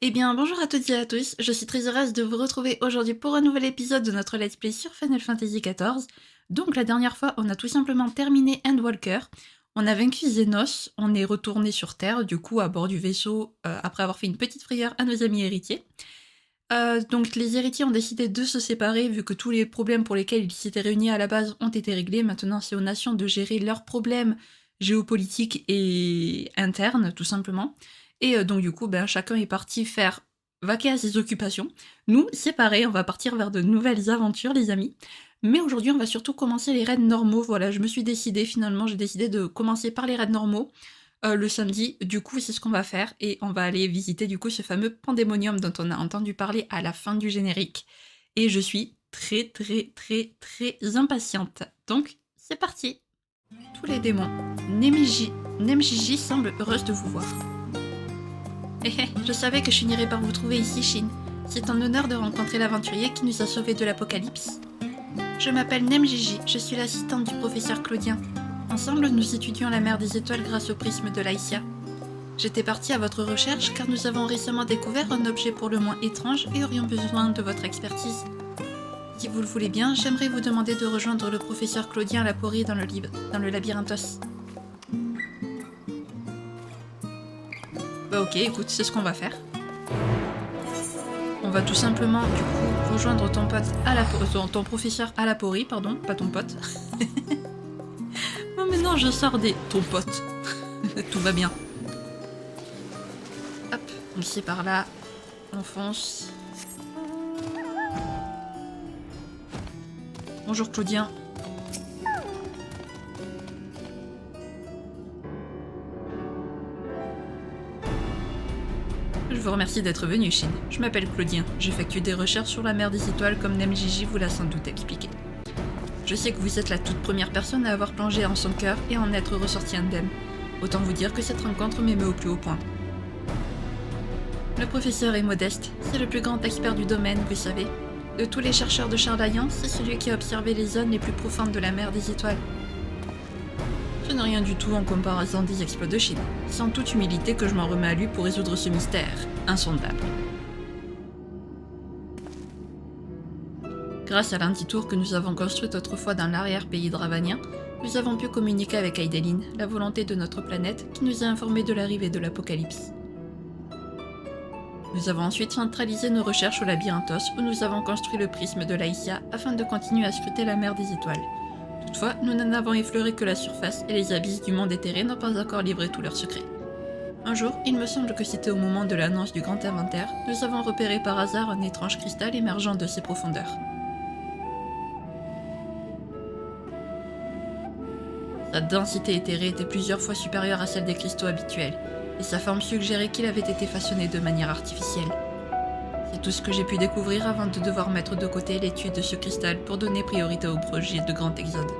Eh bien, bonjour à toutes et à tous, je suis très heureuse de vous retrouver aujourd'hui pour un nouvel épisode de notre Let's Play sur Final Fantasy XIV. Donc la dernière fois, on a tout simplement terminé Endwalker, on a vaincu Xenos, on est retourné sur Terre, du coup à bord du vaisseau, après avoir fait une petite frayeur à nos amis héritiers. Donc les héritiers ont décidé de se séparer vu que tous les problèmes pour lesquels ils s'étaient réunis à la base ont été réglés. Maintenant, c'est aux nations de gérer leurs problèmes géopolitiques et internes, tout simplement. Et donc du coup, chacun est parti faire vaquer à ses occupations. Nous, c'est pareil, on va partir vers de nouvelles aventures, les amis. Mais aujourd'hui, on va surtout commencer les raids normaux. Voilà, je me suis décidée, finalement, j'ai décidé de commencer par les raids normaux le samedi. Du coup, c'est ce qu'on va faire et on va aller visiter du coup ce fameux pandémonium dont on a entendu parler à la fin du générique. Et je suis très impatiente. Donc, c'est parti. Tous les démons. Nemjiji semble heureuse de vous voir. Je savais que je finirais par vous trouver ici, Shin. C'est un honneur de rencontrer l'aventurier qui nous a sauvés de l'apocalypse. Je m'appelle Nemjiji, je suis l'assistante du professeur Claudien. Ensemble, nous étudions la mer des étoiles grâce au prisme de l'Aïsia. J'étais partie à votre recherche car nous avons récemment découvert un objet pour le moins étrange et aurions besoin de votre expertise. Si vous le voulez bien, j'aimerais vous demander de rejoindre le professeur Claudien Laporie dans le labyrinthe. Bah ok, écoute, c'est ce qu'on va faire. On va tout simplement, du coup, rejoindre ton pote à la ton professeur à la Porie, pardon, pas ton pote. Oh mais non, je sors des ton pote. Tout va bien. Hop, on c'est par là, on fonce. Bonjour Claudien. Je vous remercie d'être venu, Shin. Je m'appelle Claudien. J'effectue des recherches sur la mer des étoiles comme Nemjiji vous l'a sans doute expliqué. Je sais que vous êtes la toute première personne à avoir plongé en son cœur et en être ressorti indemne. Autant vous dire que cette rencontre m'émeut au plus haut point. Le professeur est modeste. C'est le plus grand expert du domaine, vous savez. De tous les chercheurs de Charlayan, c'est celui qui a observé les zones les plus profondes de la mer des étoiles. Ce n'est rien du tout en comparaison des exploits de Shin. C'est en toute humilité que je m'en remets à lui pour résoudre ce mystère insondable. Grâce à l'antitour que nous avons construite autrefois dans l'arrière-pays dravanien, nous avons pu communiquer avec Aideline, la volonté de notre planète, qui nous a informés de l'arrivée de l'apocalypse. Nous avons ensuite centralisé nos recherches au Labyrinthos, où nous avons construit le prisme de l'Aïsia afin de continuer à scruter la mer des étoiles. Toutefois, nous n'en avons effleuré que la surface et les abysses du monde éthéré n'ont pas encore livré tous leurs secrets. Un jour, il me semble que c'était au moment de l'annonce du grand inventaire, nous avons repéré par hasard un étrange cristal émergeant de ses profondeurs. Sa densité éthérée était plusieurs fois supérieure à celle des cristaux habituels, et sa forme suggérait qu'il avait été façonné de manière artificielle. C'est tout ce que j'ai pu découvrir avant de devoir mettre de côté l'étude de ce cristal pour donner priorité au projet de Grand Exode.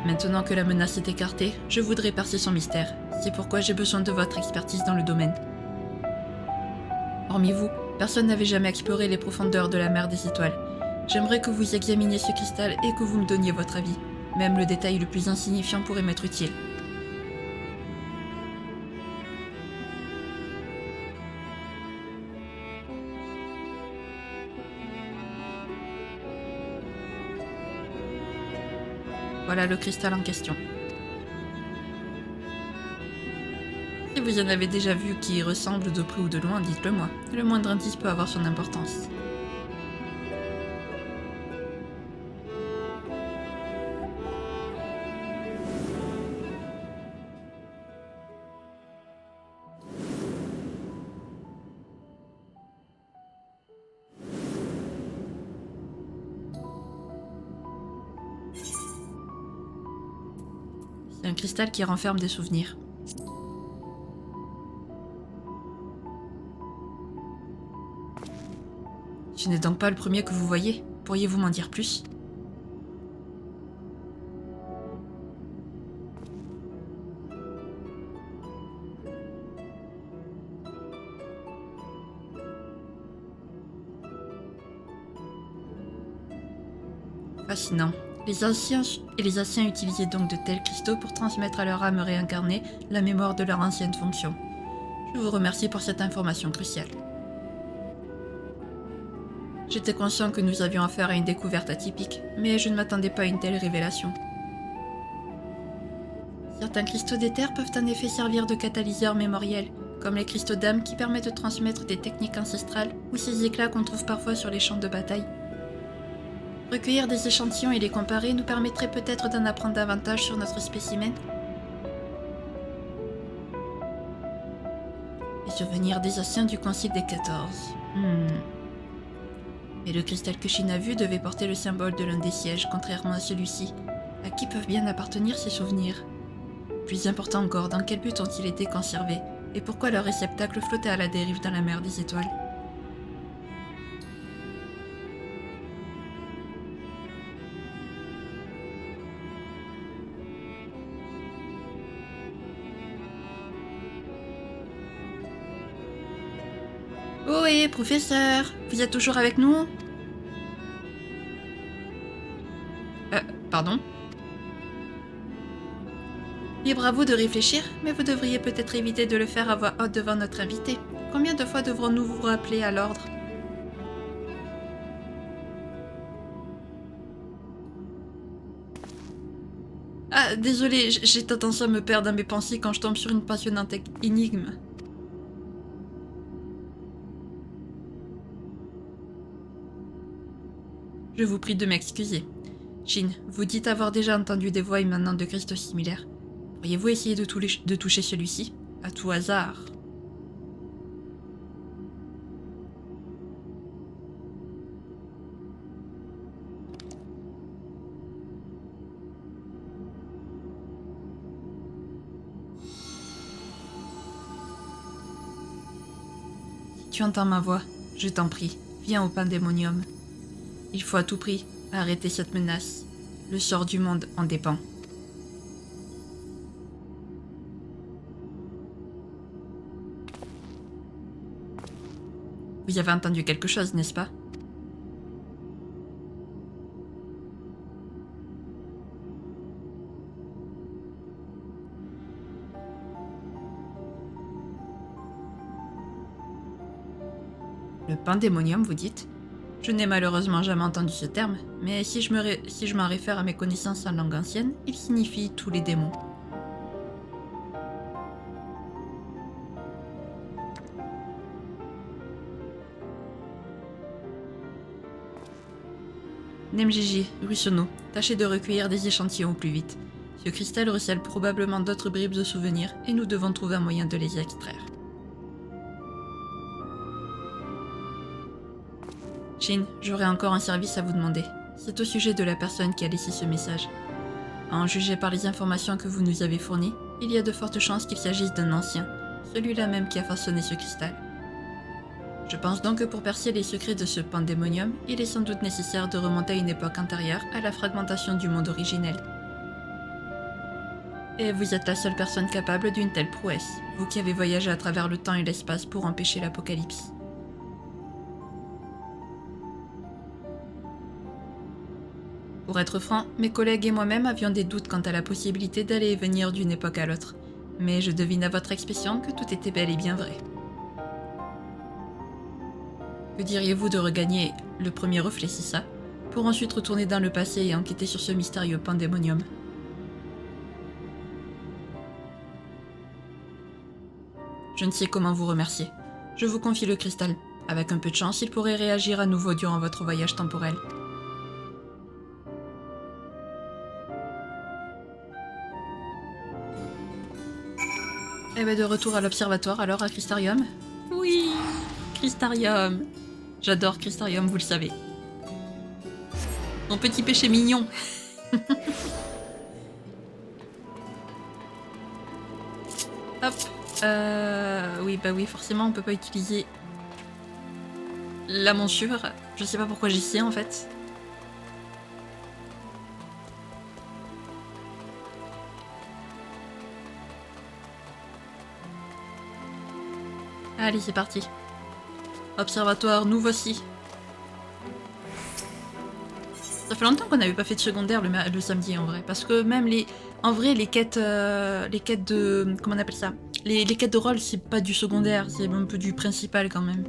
Maintenant que la menace est écartée, je voudrais percer son mystère. C'est pourquoi j'ai besoin de votre expertise dans le domaine. Hormis vous, personne n'avait jamais exploré les profondeurs de la mer des étoiles. J'aimerais que vous examiniez ce cristal et que vous me donniez votre avis. Même le détail le plus insignifiant pourrait m'être utile. Voilà le cristal en question. Si vous en avez déjà vu qui ressemble de près ou de loin, dites-le moi. Le moindre indice peut avoir son importance. C'est un cristal qui renferme des souvenirs. Ce n'est donc pas le premier que vous voyez. Pourriez-vous m'en dire plus ? Fascinant. Les anciens utilisaient donc de tels cristaux pour transmettre à leur âme réincarnée la mémoire de leur ancienne fonction. Je vous remercie pour cette information cruciale. J'étais conscient que nous avions affaire à une découverte atypique, mais je ne m'attendais pas à une telle révélation. Certains cristaux d'éther peuvent en effet servir de catalyseurs mémoriels, comme les cristaux d'âme qui permettent de transmettre des techniques ancestrales ou ces éclats qu'on trouve parfois sur les champs de bataille. Recueillir des échantillons et les comparer nous permettrait peut-être d'en apprendre davantage sur notre spécimen. Les souvenirs des anciens du Concile des 14. Mais le cristal que Shin a vu devait porter le symbole de l'un des sièges, contrairement à celui-ci. À qui peuvent bien appartenir ces souvenirs? Plus important encore, dans quel but ont-ils été conservés? Et pourquoi leur réceptacle flottait à la dérive dans la mer des étoiles? Ohé, professeur, vous êtes toujours avec nous? Pardon? Libre à vous de réfléchir, mais vous devriez peut-être éviter de le faire à voix haute devant notre invité. Combien de fois devrons-nous vous rappeler à l'ordre? Ah, désolé, j'ai tendance à me perdre dans mes pensées quand je tombe sur une passionnante énigme. Je vous prie de m'excuser. Shin, vous dites avoir déjà entendu des voix émanant de cristaux similaires. Pourriez-vous essayer de toucher celui-ci, à tout hasard? Si tu entends ma voix, je t'en prie, viens au Pandémonium. Il faut à tout prix arrêter cette menace. Le sort du monde en dépend. Vous avez entendu quelque chose, n'est-ce pas? Le Pandémonium, vous dites? Je n'ai malheureusement jamais entendu ce terme, mais si je m'en réfère à mes connaissances en langue ancienne, il signifie tous les démons. Nemgigi, Rusono, tâchez de recueillir des échantillons au plus vite. Ce cristal recèle probablement d'autres bribes de souvenirs et nous devons trouver un moyen de les extraire. Shin, j'aurai encore un service à vous demander. C'est au sujet de la personne qui a laissé ce message. À en juger par les informations que vous nous avez fournies, il y a de fortes chances qu'il s'agisse d'un ancien, celui-là même qui a façonné ce cristal. Je pense donc que pour percer les secrets de ce pandémonium, il est sans doute nécessaire de remonter à une époque antérieure à la fragmentation du monde originel. Et vous êtes la seule personne capable d'une telle prouesse, vous qui avez voyagé à travers le temps et l'espace pour empêcher l'apocalypse. Pour être franc, mes collègues et moi-même avions des doutes quant à la possibilité d'aller et venir d'une époque à l'autre, mais je devine à votre expression que tout était bel et bien vrai. Que diriez-vous de regagner le premier reflet, c'est ça, pour ensuite retourner dans le passé et enquêter sur ce mystérieux pandémonium? Je ne sais comment vous remercier. Je vous confie le cristal. Avec un peu de chance, il pourrait réagir à nouveau durant votre voyage temporel. Eh ben de retour à l'observatoire alors à Crystarium. Oui, Crystarium. J'adore Crystarium, vous le savez. Mon petit péché mignon. Hop. Oui, bah oui, forcément, on peut pas utiliser la monture. Je sais pas pourquoi j'essaie en fait. Allez, c'est parti. Observatoire, nous voici. Ça fait longtemps qu'on n'avait pas fait de secondaire le samedi en vrai, parce que même en vrai les quêtes de, comment on appelle ça, Les quêtes de rôle, c'est pas du secondaire, c'est un peu du principal quand même.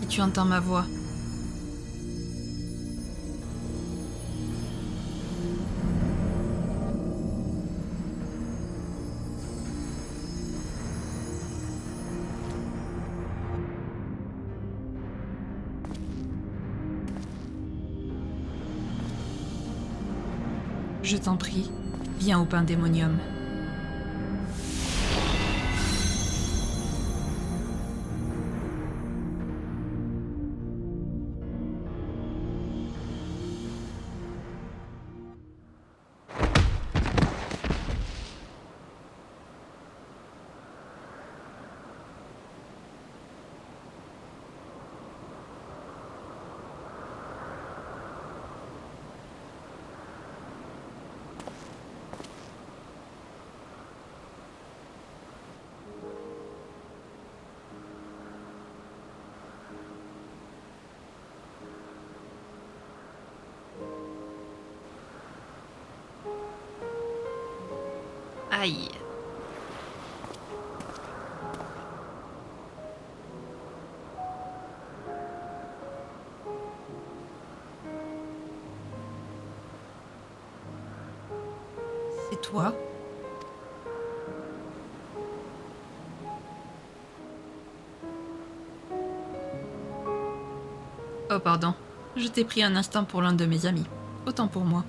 Si tu entends ma voix. Je t'en prie, viens au Pandémonium. Aïe. C'est toi? Oh pardon, je t'ai pris un instant pour l'un de mes amis. Autant pour moi.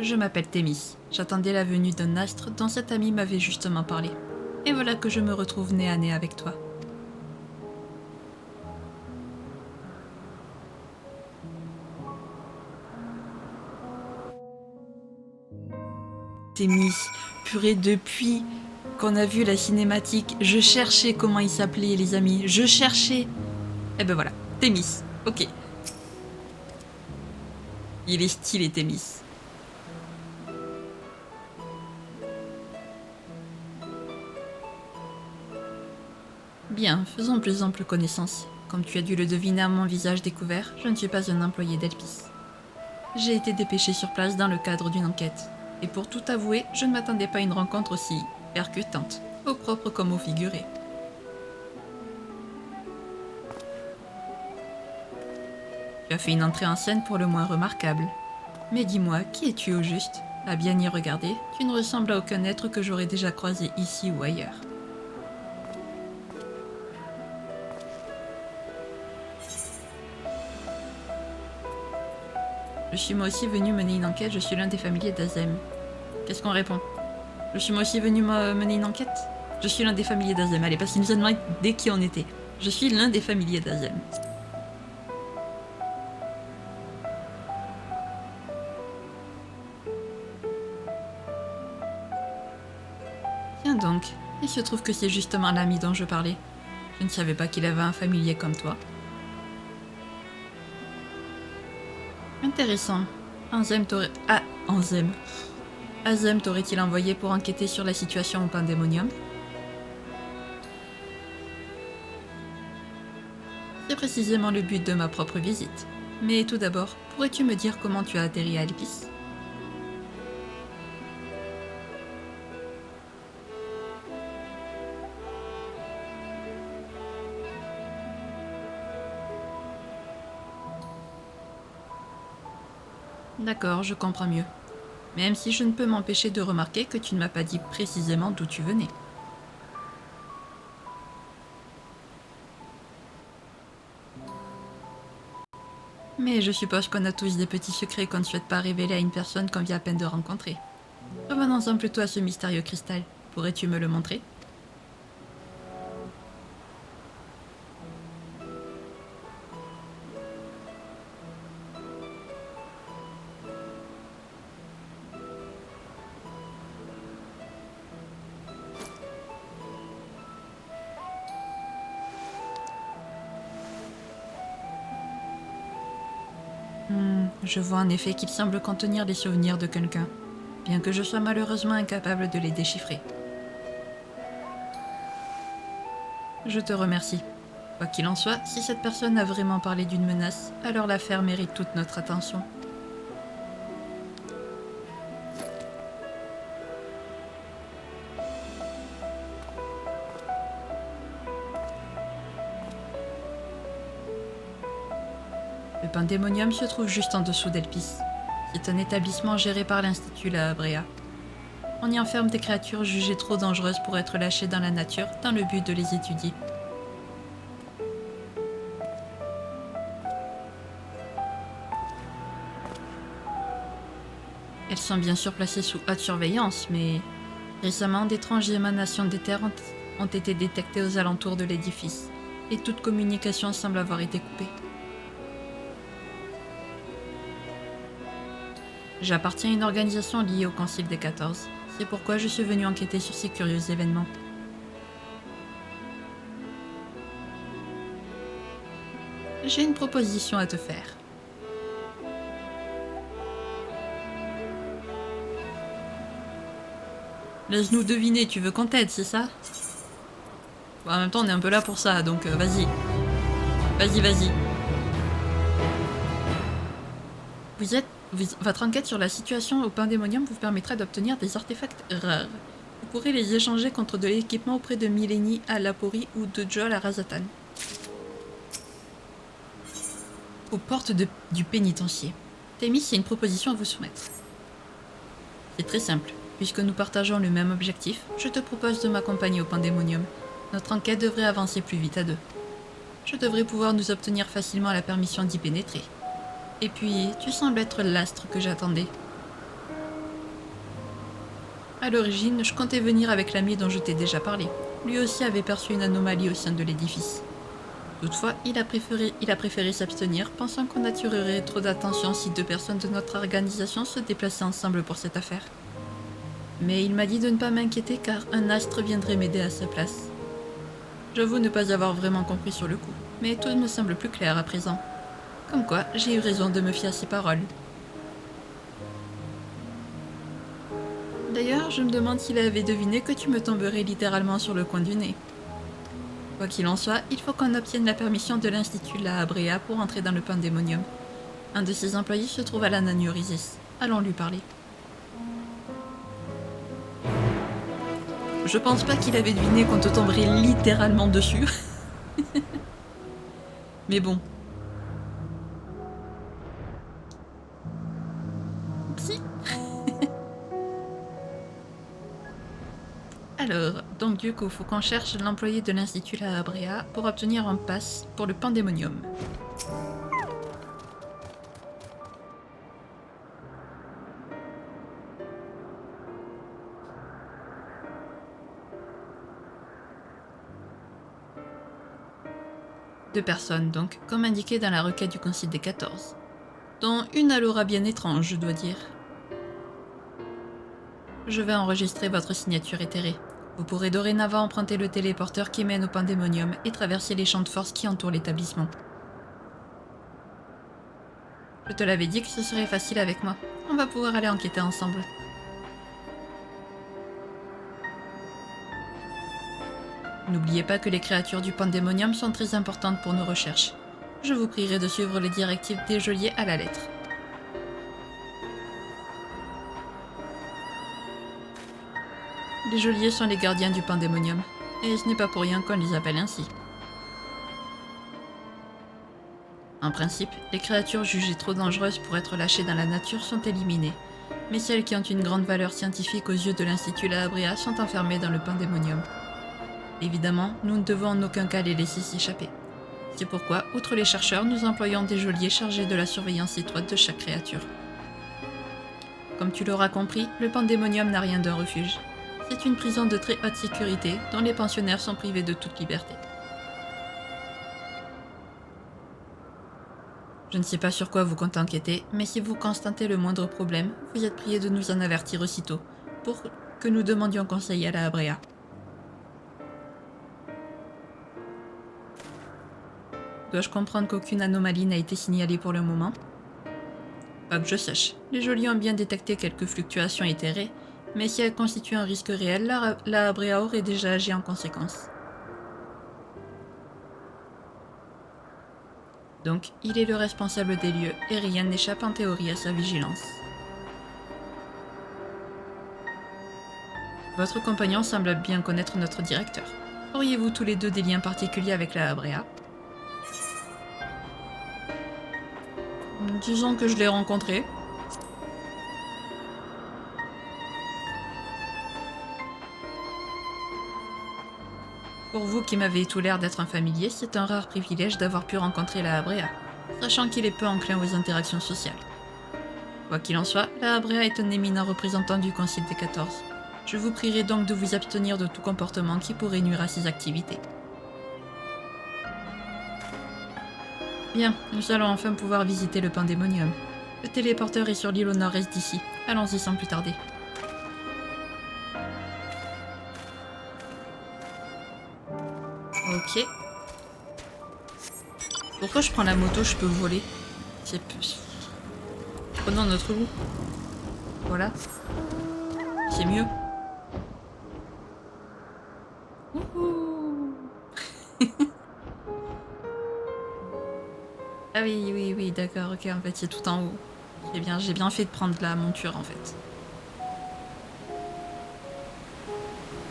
Je m'appelle Thémis. J'attendais la venue d'un astre dont cet ami m'avait justement parlé. Et voilà que je me retrouve nez à nez avec toi. Thémis, purée, depuis qu'on a vu la cinématique, je cherchais comment ils s'appelaient les amis. Je cherchais. Et ben voilà, Thémis. Ok. Il est stylé Thémis. Bien, faisons plus ample connaissance. Comme tu as dû le deviner à mon visage découvert, je ne suis pas un employé d'Elpis. J'ai été dépêché sur place dans le cadre d'une enquête. Et pour tout avouer, je ne m'attendais pas à une rencontre aussi percutante, au propre comme au figuré. Tu as fait une entrée en scène pour le moins remarquable. Mais dis-moi, qui es-tu au juste? À bien y regarder, tu ne ressembles à aucun être que j'aurais déjà croisé ici ou ailleurs. Je suis moi aussi venu mener une enquête, je suis l'un des familiers d'Azem. Qu'est-ce qu'on répond? Je suis moi aussi venu mener une enquête? Je suis l'un des familiers d'Azem. Allez, parce qu'il nous a demandé qui on était. Je suis l'un des familiers d'Azem. Tiens donc, il se trouve que c'est justement l'ami dont je parlais. Je ne savais pas qu'il avait un familier comme toi. Intéressant. Azem t'aurait... Ah, Azem. Azem t'aurait-il envoyé pour enquêter sur la situation au Pandémonium? C'est précisément le but de ma propre visite. Mais tout d'abord, pourrais-tu me dire comment tu as atterri à Elpis? D'accord, je comprends mieux. Même si je ne peux m'empêcher de remarquer que tu ne m'as pas dit précisément d'où tu venais. Mais je suppose qu'on a tous des petits secrets qu'on ne souhaite pas révéler à une personne qu'on vient à peine de rencontrer. Revenons-en plutôt à ce mystérieux cristal. Pourrais-tu me le montrer? Je vois en effet qu'il semble contenir les souvenirs de quelqu'un, bien que je sois malheureusement incapable de les déchiffrer. Je te remercie. Quoi qu'il en soit, si cette personne a vraiment parlé d'une menace, alors l'affaire mérite toute notre attention. Le Pandémonium se trouve juste en dessous d'Elpis. C'est un établissement géré par l'Institut La Habrea. On y enferme des créatures jugées trop dangereuses pour être lâchées dans la nature dans le but de les étudier. Elles sont bien sûr placées sous haute surveillance, mais récemment d'étranges émanations d'éther ont été détectées aux alentours de l'édifice, et toute communication semble avoir été coupée. J'appartiens à une organisation liée au Concile des 14. C'est pourquoi je suis venu enquêter sur ces curieux événements. J'ai une proposition à te faire. Laisse-nous deviner, tu veux qu'on t'aide, c'est ça? Bon, en même temps, on est un peu là pour ça, donc vas-y. Vas-y. Votre enquête sur la situation au Pandémonium vous permettra d'obtenir des artefacts rares. Vous pourrez les échanger contre de l'équipement auprès de Mileni à Lapori ou de Joel à Razatan. Aux portes du pénitencier. Thémis, il y a une proposition à vous soumettre. C'est très simple. Puisque nous partageons le même objectif, je te propose de m'accompagner au Pandémonium. Notre enquête devrait avancer plus vite à deux. Je devrais pouvoir nous obtenir facilement la permission d'y pénétrer. Et puis, tu sembles être l'astre que j'attendais. À l'origine, je comptais venir avec l'ami dont je t'ai déjà parlé. Lui aussi avait perçu une anomalie au sein de l'édifice. Toutefois, il a préféré s'abstenir, pensant qu'on attirerait trop d'attention si deux personnes de notre organisation se déplaçaient ensemble pour cette affaire. Mais il m'a dit de ne pas m'inquiéter car un astre viendrait m'aider à sa place. J'avoue ne pas avoir vraiment compris sur le coup, mais tout me semble plus clair à présent. Comme quoi, j'ai eu raison de me fier à ses paroles. D'ailleurs, je me demande s'il avait deviné que tu me tomberais littéralement sur le coin du nez. Quoi qu'il en soit, il faut qu'on obtienne la permission de l'Institut La Habrea pour entrer dans le Pandémonium. Un de ses employés se trouve à la Naniorisis. Allons lui parler. Je pense pas qu'il avait deviné qu'on te tomberait littéralement dessus. Mais bon. Si. Alors, donc du coup, faut qu'on cherche l'employé de l'Institut La Habrea pour obtenir un pass pour le Pandémonium. Deux personnes donc, comme indiqué dans la requête du Concile des 14. Dont une à l'aura bien étrange, je dois dire. Je vais enregistrer votre signature éthérée. Vous pourrez dorénavant emprunter le téléporteur qui mène au Pandémonium et traverser les champs de force qui entourent l'établissement. Je te l'avais dit que ce serait facile avec moi. On va pouvoir aller enquêter ensemble. N'oubliez pas que les créatures du Pandémonium sont très importantes pour nos recherches. Je vous prierai de suivre les directives des geôliers à la lettre. Les geôliers sont les gardiens du Pandémonium, et ce n'est pas pour rien qu'on les appelle ainsi. En principe, les créatures jugées trop dangereuses pour être lâchées dans la nature sont éliminées, mais celles qui ont une grande valeur scientifique aux yeux de l'Institut La Habrea sont enfermées dans le Pandémonium. Évidemment, nous ne devons en aucun cas les laisser s'échapper. C'est pourquoi, outre les chercheurs, nous employons des geôliers chargés de la surveillance étroite de chaque créature. Comme tu l'auras compris, le Pandémonium n'a rien d'un refuge. C'est une prison de très haute sécurité dont les pensionnaires sont privés de toute liberté. Je ne sais pas sur quoi vous comptez enquêter, mais si vous constatez le moindre problème, vous êtes prié de nous en avertir aussitôt, pour que nous demandions conseil à la Habrea. Dois-je comprendre qu'aucune anomalie n'a été signalée pour le moment? Pas que je sache. Les geôliers ont bien détecté quelques fluctuations itérées, mais si elles constituent un risque réel, la Abrea aurait déjà agi en conséquence. Donc, il est le responsable des lieux, et rien n'échappe en théorie à sa vigilance. Votre compagnon semble bien connaître notre directeur. Auriez-vous tous les deux des liens particuliers avec la Abrea? Disons que je l'ai rencontré. Pour vous qui m'avez tout l'air d'être un familier, c'est un rare privilège d'avoir pu rencontrer la Abrea, sachant qu'il est peu enclin aux interactions sociales. Quoi qu'il en soit, la Abrea est un éminent représentant du Concile des 14. Je vous prierai donc de vous abstenir de tout comportement qui pourrait nuire à ses activités. Bien, nous allons enfin pouvoir visiter le Pandémonium. Le téléporteur est sur l'île au nord-est d'ici. Allons-y sans plus tarder. Ok. Pourquoi je prends la moto, je peux voler? C'est plus... Prenons notre roue. Voilà. C'est mieux. Wouhou. Ah oui, d'accord, ok, en fait c'est tout en haut. J'ai bien fait de prendre la monture en fait.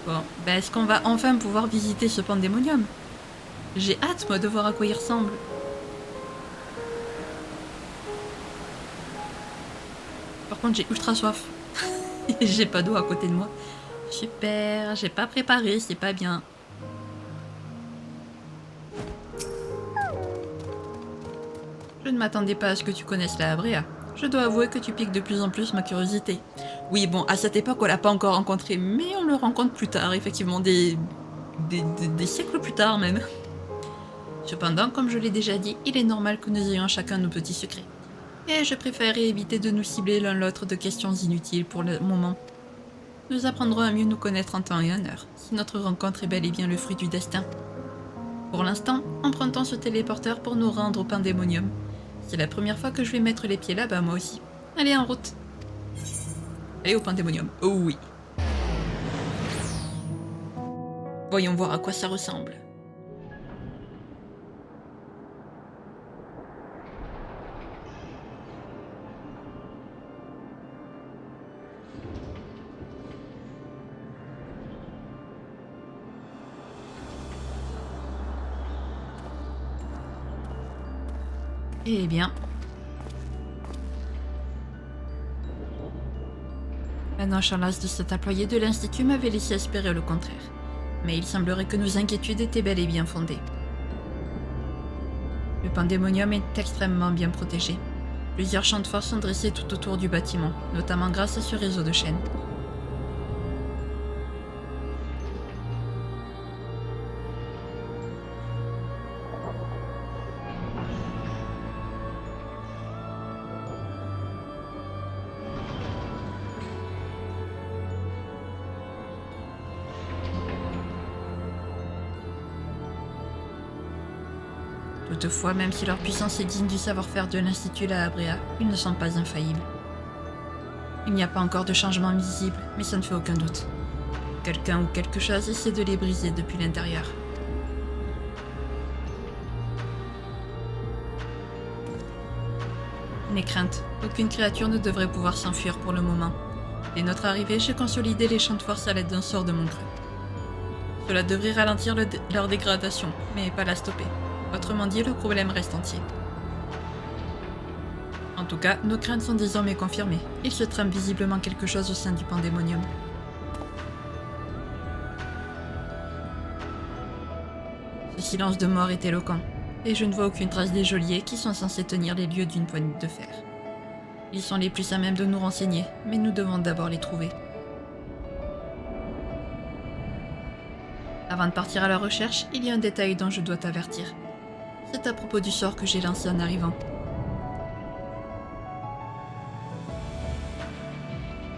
Bon, ben est-ce qu'on va enfin pouvoir visiter ce Pandémonium? J'ai hâte moi de voir à quoi il ressemble. Par contre j'ai ultra soif. J'ai pas d'eau à côté de moi. Super, j'ai pas préparé, c'est pas bien. Je ne m'attendais pas à ce que tu connaisses la Abrea. Je dois avouer que tu piques de plus en plus ma curiosité. Oui, bon, à cette époque, on l'a pas encore rencontré, mais on le rencontre plus tard, effectivement, des siècles plus tard même. Cependant, comme je l'ai déjà dit, il est normal que nous ayons chacun nos petits secrets. Et je préférerais éviter de nous cibler l'un l'autre de questions inutiles pour le moment. Nous apprendrons à mieux nous connaître en temps et en heure, si notre rencontre est bel et bien le fruit du destin. Pour l'instant, empruntons ce téléporteur pour nous rendre au Pandémonium. C'est la première fois que je vais mettre les pieds là-bas, moi aussi. Allez, en route. Allez au Pandémonium. Oh oui. Voyons voir à quoi ça ressemble. Eh bien. La nonchalance de cet employé de l'Institut m'avait laissé espérer le contraire. Mais il semblerait que nos inquiétudes étaient bel et bien fondées. Le Pandémonium est extrêmement bien protégé. Plusieurs champs de force sont dressés tout autour du bâtiment, notamment grâce à ce réseau de chaînes. Toutefois, même si leur puissance est digne du savoir-faire de l'Institut La Abrea, ils ne sont pas infaillibles. Il n'y a pas encore de changement visible, mais ça ne fait aucun doute. Quelqu'un ou quelque chose essaie de les briser depuis l'intérieur. N'aie crainte, aucune créature ne devrait pouvoir s'enfuir pour le moment. Dès notre arrivée, j'ai consolidé les champs de force à l'aide d'un sort de mon creux. Cela devrait ralentir leur dégradation, mais pas la stopper. Autrement dit, le problème reste entier. En tout cas, nos craintes sont désormais confirmées. Il se trame visiblement quelque chose au sein du Pandémonium. Ce silence de mort est éloquent, et je ne vois aucune trace des geôliers qui sont censés tenir les lieux d'une poignée de fer. Ils sont les plus à même de nous renseigner, mais nous devons d'abord les trouver. Avant de partir à la recherche, il y a un détail dont je dois t'avertir. C'est à propos du sort que j'ai lancé en arrivant.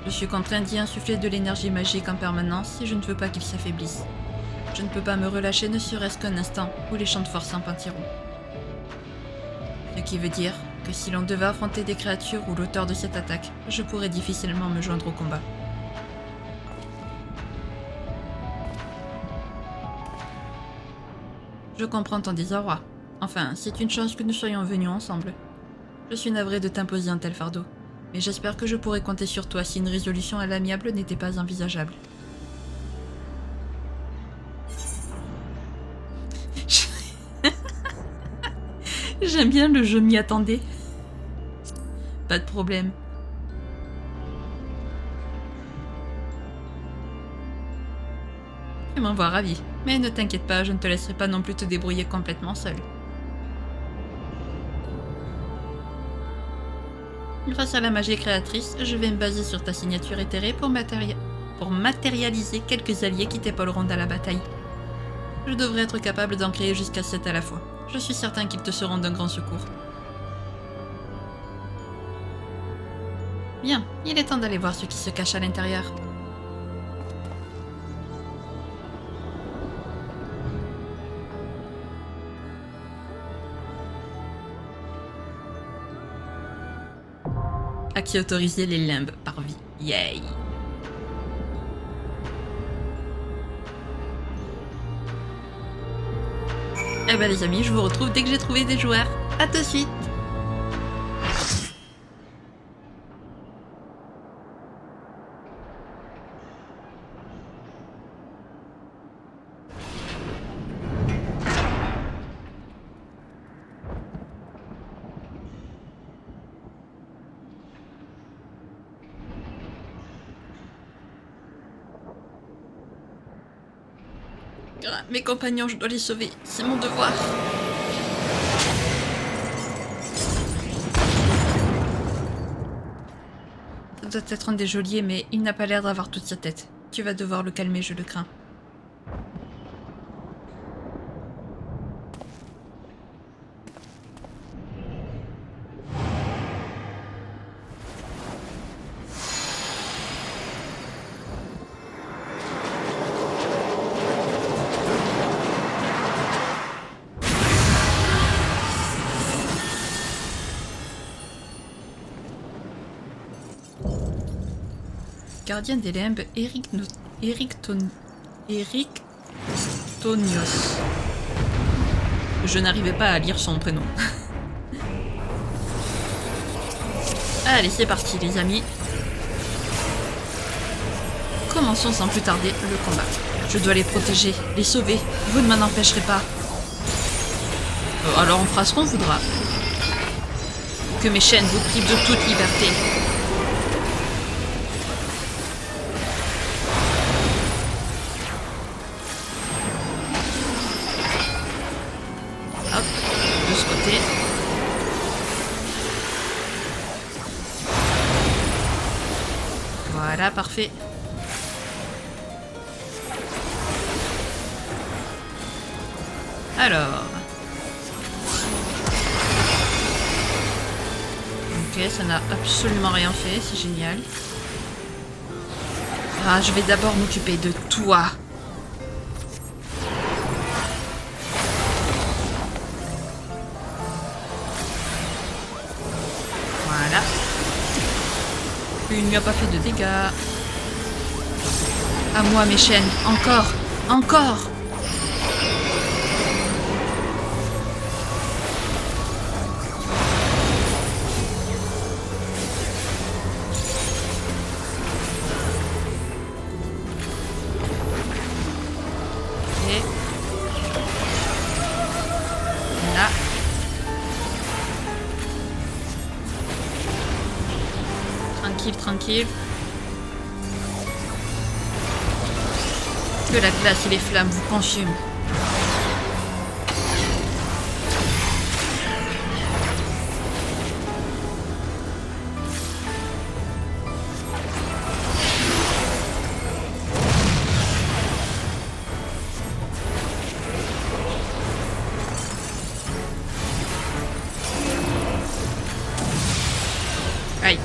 Je suis contraint d'y insuffler de l'énergie magique en permanence si je ne veux pas qu'il s'affaiblisse. Je ne peux pas me relâcher ne serait-ce qu'un instant où les champs de force s'en pâtiront. Ce qui veut dire que si l'on devait affronter des créatures ou l'auteur de cette attaque, je pourrais difficilement me joindre au combat. Je comprends ton désarroi. Enfin, c'est une chance que nous soyons venus ensemble. Je suis navrée de t'imposer un tel fardeau, mais j'espère que je pourrai compter sur toi si une résolution à l'amiable n'était pas envisageable. J'aime bien le jeu m'y attendais. Pas de problème. Tu m'en vois ravi, mais ne t'inquiète pas, je ne te laisserai pas non plus te débrouiller complètement seul. Grâce à la magie créatrice, je vais me baser sur ta signature éthérée pour matérialiser quelques alliés qui t'épauleront dans la bataille. Je devrais être capable d'en créer jusqu'à 7 à la fois. Je suis certain qu'ils te seront d'un grand secours. Bien, il est temps d'aller voir ce qui se cache à l'intérieur. À qui autoriser les limbes par vie. Yay! Eh ben les amis, je vous retrouve dès que j'ai trouvé des joueurs. À tout de suite! Ah, mes compagnons, je dois les sauver. C'est mon devoir. Ça doit être un des geôliers, mais il n'a pas l'air d'avoir toute sa tête. Tu vas devoir le calmer, je le crains. Gardien des limbes, Eric Tonios. Je n'arrivais pas à lire son prénom. Allez, c'est parti les amis. Commençons sans plus tarder le combat. Je dois les protéger, les sauver. Vous ne m'en empêcherez pas. Alors on fera ce qu'on voudra. Que mes chaînes vous privent de toute liberté. Hop, de ce côté. Voilà, parfait. Alors. Ok, ça n'a absolument rien fait, c'est génial. Ah, je vais d'abord m'occuper de toi. Voilà. Il n'y a pas fait de dégâts. À moi mes chaînes. Encore. Encore. Ok. Là. Tranquille, tranquille. Que la glace et les flammes vous consument. Aïe.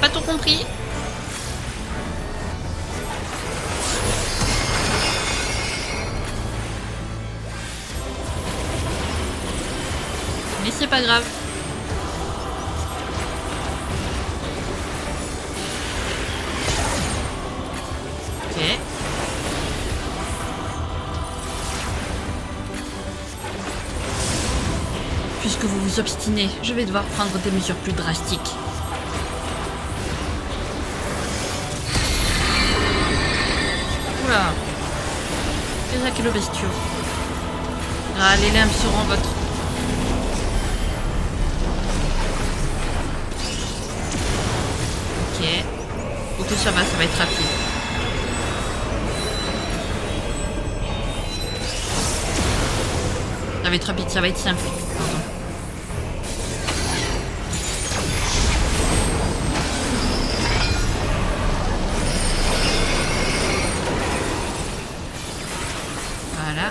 pas tout compris. Mais c'est pas grave. Ok. Puisque vous vous obstinez, je vais devoir prendre des mesures plus drastiques. Oula. C'est ça qui est le bestiau. Ah, les limbes seront votre... Ok. Ok, ça va être rapide. Ça va être rapide, ça va être simple. Pardon. Voilà.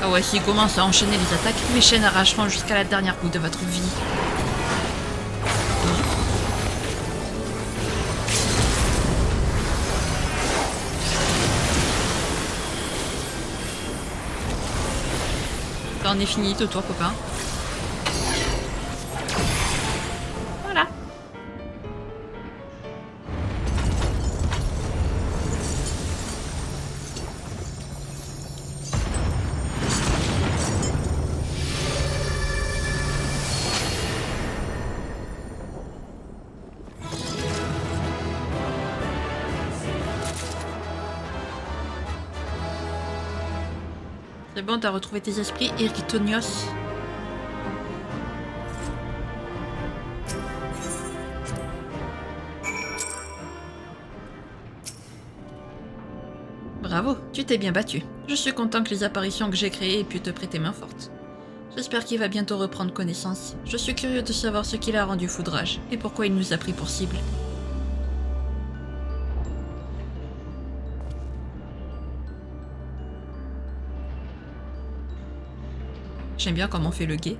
Ah ouais, s'il commence à enchaîner les attaques, mes chaînes arracheront jusqu'à la dernière goutte de votre vie. Là, on est fini de toi, copain. Voilà. C'est bon, t'as retrouvé tes esprits, Erytonios. Bravo, tu t'es bien battu. Je suis content que les apparitions que j'ai créées aient pu te prêter main forte. J'espère qu'il va bientôt reprendre connaissance. Je suis curieux de savoir ce qui l'a rendu foudrage et pourquoi il nous a pris pour cible. J'aime bien comment on fait le guet.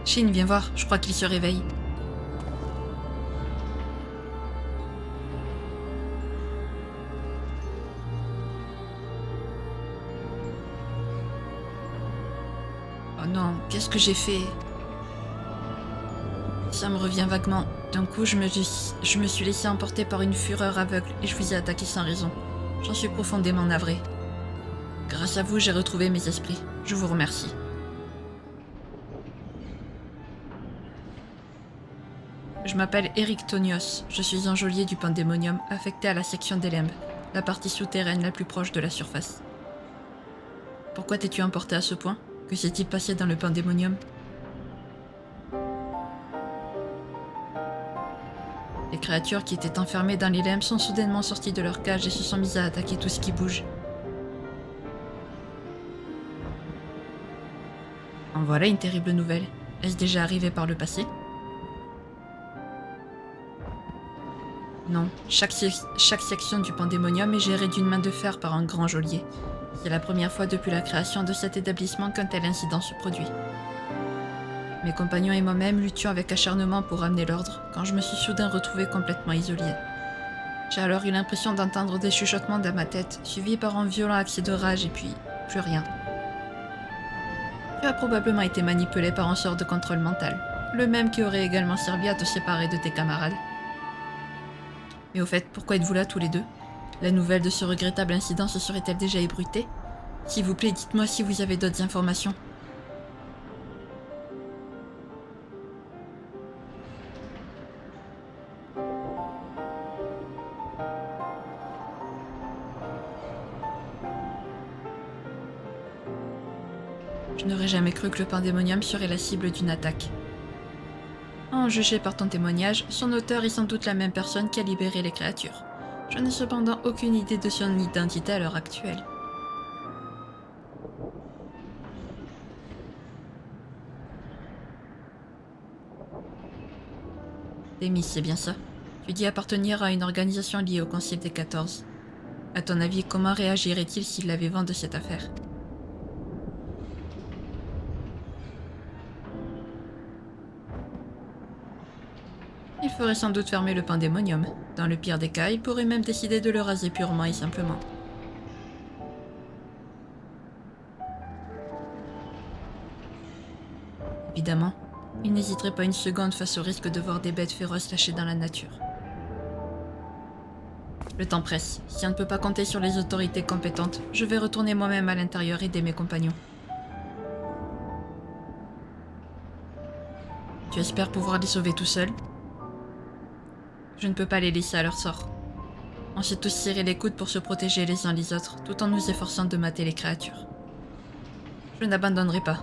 Shin, viens voir, je crois qu'il se réveille. Oh non, qu'est-ce que j'ai fait? Ça me revient vaguement. D'un coup, je me suis laissé emporter par une fureur aveugle et je vous ai attaqué sans raison. J'en suis profondément navré. Grâce à vous, j'ai retrouvé mes esprits. Je vous remercie. Je m'appelle Erytonios. Je suis un geôlier du Pandémonium affecté à la section des limbes, la partie souterraine la plus proche de la surface. Pourquoi t'es-tu emporté à ce point? Que s'est-il passé dans le Pandémonium? Les créatures qui étaient enfermées dans les limbes sont soudainement sorties de leur cage et se sont mises à attaquer tout ce qui bouge. En voilà une terrible nouvelle. Est-ce déjà arrivé par le passé? Non, chaque section du Pandémonium est gérée d'une main de fer par un grand geôlier. C'est la première fois depuis la création de cet établissement qu'un tel incident se produit. Mes compagnons et moi-même luttions avec acharnement pour ramener l'ordre, quand je me suis soudain retrouvé complètement isolé. J'ai alors eu l'impression d'entendre des chuchotements dans ma tête, suivis par un violent accès de rage et puis plus rien. Tu as probablement été manipulé par un sort de contrôle mental, le même qui aurait également servi à te séparer de tes camarades. Mais au fait, pourquoi êtes-vous là tous les deux? La nouvelle de ce regrettable incident se serait-elle déjà ébruitée? S'il vous plaît, dites-moi si vous avez d'autres informations. Je n'aurais jamais cru que le Pandémonium serait la cible d'une attaque. En juger par ton témoignage, son auteur est sans doute la même personne qui a libéré les créatures. Je n'ai cependant aucune idée de son identité à l'heure actuelle. Thémis, c'est bien ça. Tu dis appartenir à une organisation liée au Concile des 14. À ton avis, comment réagirait-il s'il avait vent de cette affaire? Il ferait sans doute fermer le pandémonium. Dans le pire des cas, il pourrait même décider de le raser purement et simplement. Évidemment, il n'hésiterait pas une seconde face au risque de voir des bêtes féroces lâchées dans la nature. Le temps presse. Si on ne peut pas compter sur les autorités compétentes, je vais retourner moi-même à l'intérieur aider mes compagnons. Tu espères pouvoir les sauver tout seul? Je ne peux pas les laisser à leur sort. On s'est tous serré les coudes pour se protéger les uns les autres, tout en nous efforçant de mater les créatures. Je n'abandonnerai pas.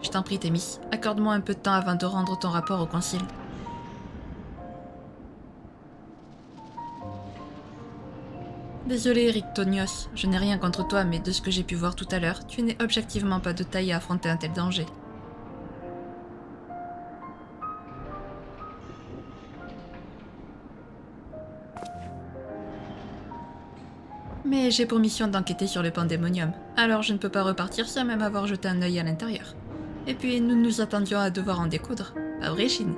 Je t'en prie, Thémis, accorde-moi un peu de temps avant de rendre ton rapport au Concile. Désolé, Eric Tonios, je n'ai rien contre toi, mais de ce que j'ai pu voir tout à l'heure, tu n'es objectivement pas de taille à affronter un tel danger. Mais j'ai pour mission d'enquêter sur le pandémonium, alors je ne peux pas repartir sans même avoir jeté un œil à l'intérieur. Et puis nous nous attendions à devoir en découdre, pas vrai, Chine?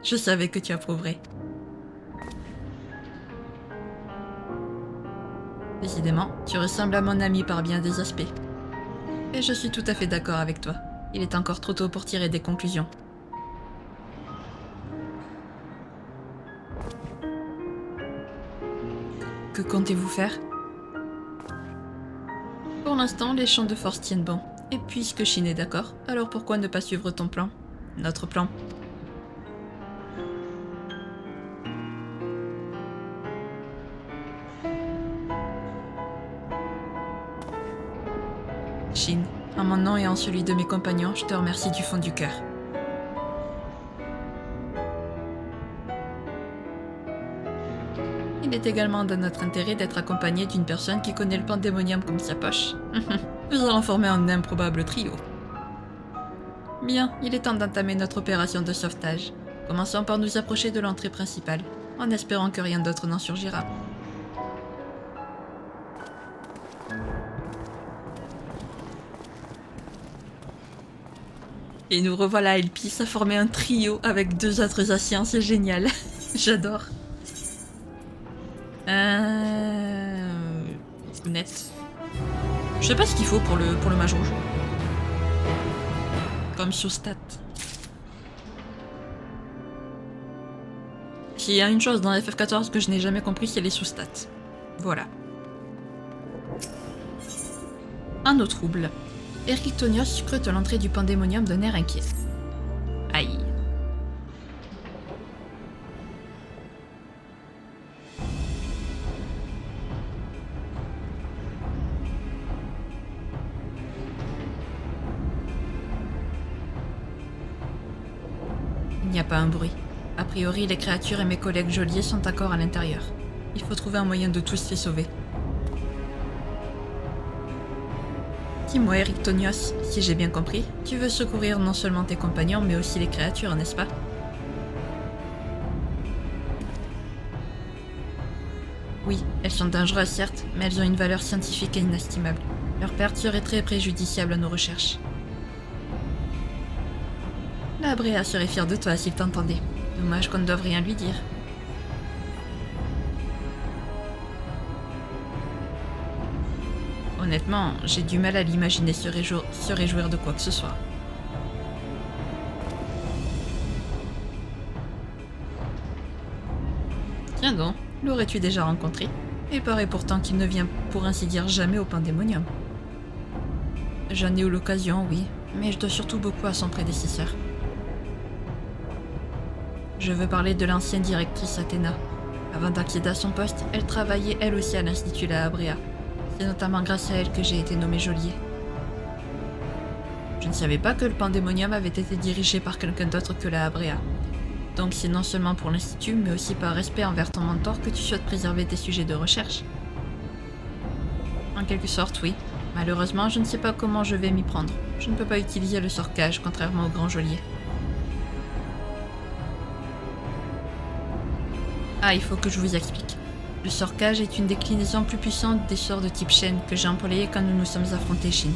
Je savais que tu approuverais. Décidément, tu ressembles à mon ami par bien des aspects. Et je suis tout à fait d'accord avec toi. Il est encore trop tôt pour tirer des conclusions. Que comptez-vous faire? Pour l'instant, les champs de force tiennent bon. Et puisque Shin est d'accord, alors pourquoi ne pas suivre ton plan? Notre plan. Shin, en mon nom et en celui de mes compagnons, je te remercie du fond du cœur. Il est également dans notre intérêt d'être accompagné d'une personne qui connaît le pandémonium comme sa poche. Nous allons former un improbable trio. Bien, il est temps d'entamer notre opération de sauvetage. Commençons par nous approcher de l'entrée principale, en espérant que rien d'autre n'en surgira. Et nous revoilà Elpis à former un trio avec deux autres anciens, c'est génial. J'adore. Net. Je sais pas ce qu'il faut pour le mage rouge. Comme sous-stat. S'il y a une chose dans FF14 que je n'ai jamais compris, c'est les sous-stats. Voilà. Un autre trouble. Erictonios scrute l'entrée du pandémonium d'un air inquiet. Aïe. Il n'y a pas un bruit. A priori, les créatures et mes collègues geôliers sont encore à l'intérieur. Il faut trouver un moyen de tous les sauver. Dis-moi, Erictonios, si j'ai bien compris, tu veux secourir non seulement tes compagnons, mais aussi les créatures, n'est-ce pas? Oui, elles sont dangereuses certes, mais elles ont une valeur scientifique inestimable. Leur perte serait très préjudiciable à nos recherches. La Bréa serait fière de toi s'il t'entendait. Dommage qu'on ne doive rien lui dire. Honnêtement, j'ai du mal à l'imaginer se réjouir de quoi que ce soit. Tiens donc, l'aurais-tu déjà rencontré? Il paraît pourtant qu'il ne vient pour ainsi dire jamais au pandémonium. J'en ai eu l'occasion, oui, mais je dois surtout beaucoup à son prédécesseur. Je veux parler de l'ancienne directrice Athéna. Avant d'accéder à son poste, elle travaillait elle aussi à l'Institut La Habrea. C'est notamment grâce à elle que j'ai été nommé geôlier. Je ne savais pas que le pandémonium avait été dirigé par quelqu'un d'autre que La Habrea. Donc c'est non seulement pour l'Institut, mais aussi par respect envers ton mentor que tu souhaites préserver tes sujets de recherche. En quelque sorte, oui. Malheureusement, je ne sais pas comment je vais m'y prendre. Je ne peux pas utiliser le sort cage, contrairement au grand geôlier. Ah, il faut que je vous explique. Le sort cage est une déclinaison plus puissante des sorts de type chaîne que j'ai employés quand nous nous sommes affrontés Shin.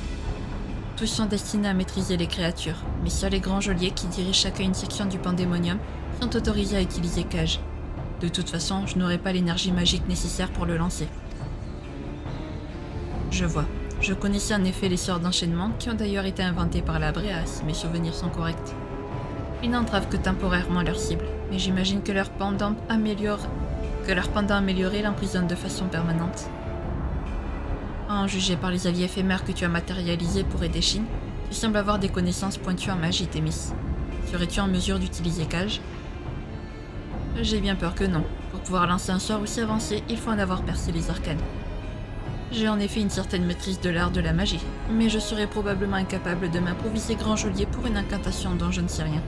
Tous sont destinés à maîtriser les créatures, mais seuls les grands geôliers qui dirigent chacun une section du pandémonium sont autorisés à utiliser cage. De toute façon, je n'aurai pas l'énergie magique nécessaire pour le lancer. Je vois. Je connaissais en effet les sorts d'enchaînement qui ont d'ailleurs été inventés par la Bréa, si mes souvenirs sont corrects. Ils n'entravent que temporairement leur cible, mais j'imagine que leur pendant amélioré l'emprisonne de façon permanente. En jugé par les avis éphémères que tu as matérialisés pour aider Shin, tu sembles avoir des connaissances pointues en magie, Thémis. Serais-tu en mesure d'utiliser cage? J'ai bien peur que non. Pour pouvoir lancer un sort aussi avancé, il faut en avoir percé les arcanes. J'ai en effet une certaine maîtrise de l'art de la magie, mais je serais probablement incapable de m'improviser grand geôlier pour une incantation dont je ne sais rien.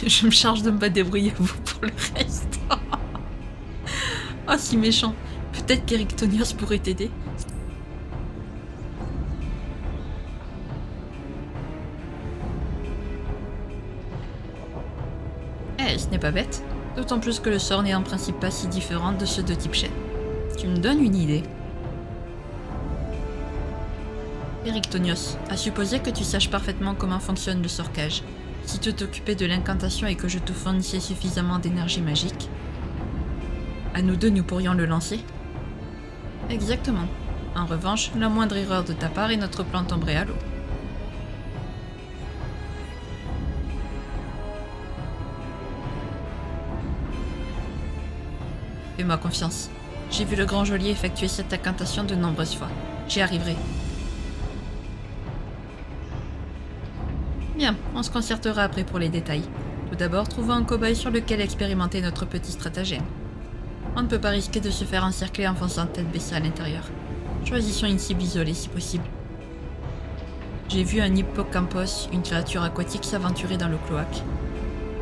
Je me charge de me débrouiller vous pour le reste. Oh, si méchant. Peut-être qu'Erictonios pourrait t'aider. Eh, ce n'est pas bête. D'autant plus que le sort n'est en principe pas si différent de ceux de type chaîne. Tu me donnes une idée. Erictonios, à supposer que tu saches parfaitement comment fonctionne le sort cage. Si tu t'occupais de l'incantation et que je te fournissais suffisamment d'énergie magique, à nous deux, nous pourrions le lancer. Exactement. En revanche, la moindre erreur de ta part et notre plan tomberait à l'eau. Fais-moi confiance. J'ai vu le grand geôlier effectuer cette incantation de nombreuses fois. J'y arriverai. Bien, on se concertera après pour les détails. Tout d'abord, trouvons un cobaye sur lequel expérimenter notre petit stratagème. On ne peut pas risquer de se faire encercler en fonçant tête baissée à l'intérieur. Choisissons une cible isolée si possible. J'ai vu un hippocampos, une créature aquatique, s'aventurer dans le cloaque.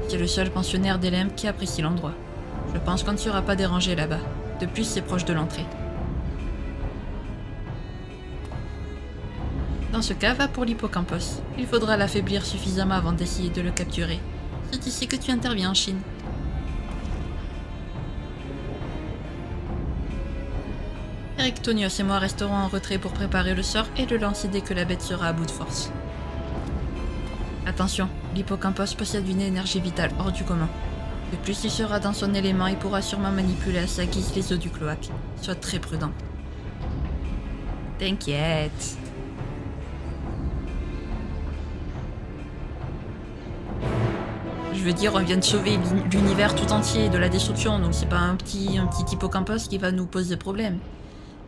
C'est le seul pensionnaire d'Elem qui apprécie l'endroit. Je pense qu'on ne sera pas dérangé là-bas. De plus, c'est proche de l'entrée. Dans ce cas, va pour l'hippocampos. Il faudra l'affaiblir suffisamment avant d'essayer de le capturer. C'est ici que tu interviens, Shin. Erictonios et moi resterons en retrait pour préparer le sort et le lancer dès que la bête sera à bout de force. Attention, l'hippocampos possède une énergie vitale hors du commun. De plus, il sera dans son élément et pourra sûrement manipuler à sa guise les eaux du cloaque. Sois très prudent. T'inquiète. Je veux dire, on vient de sauver l'univers tout entier de la destruction, donc c'est pas un petit hippocampos qui va nous poser problème.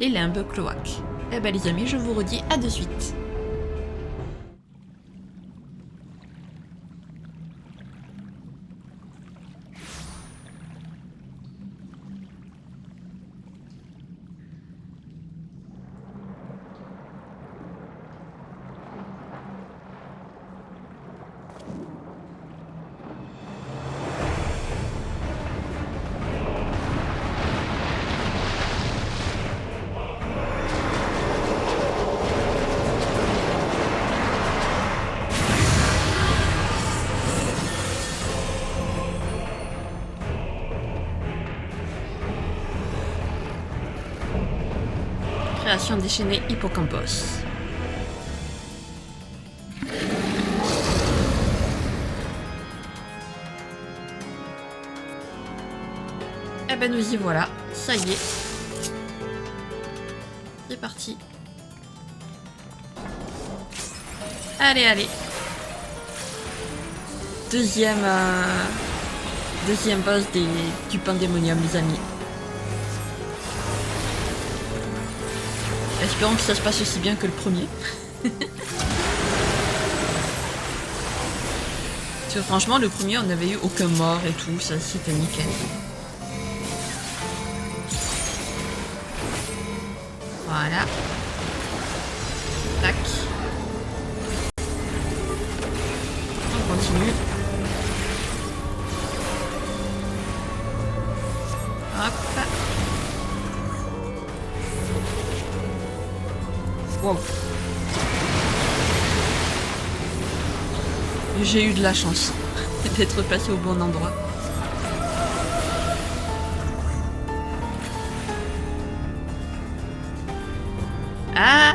Les limbes cloaques. Eh ben les amis, je vous redis à de suite. Création déchaînée hippocampos. Eh ben nous y voilà, ça y est. C'est parti. Allez, allez. Deuxième boss du pandémonium, les amis. Espérons que ça se passe aussi bien que le premier. Parce que franchement, le premier, on n'avait eu aucun mort et tout, ça c'était nickel. Voilà. Tac. On continue. Hop. Wow. J'ai eu de la chance d'être placé au bon endroit. Ah!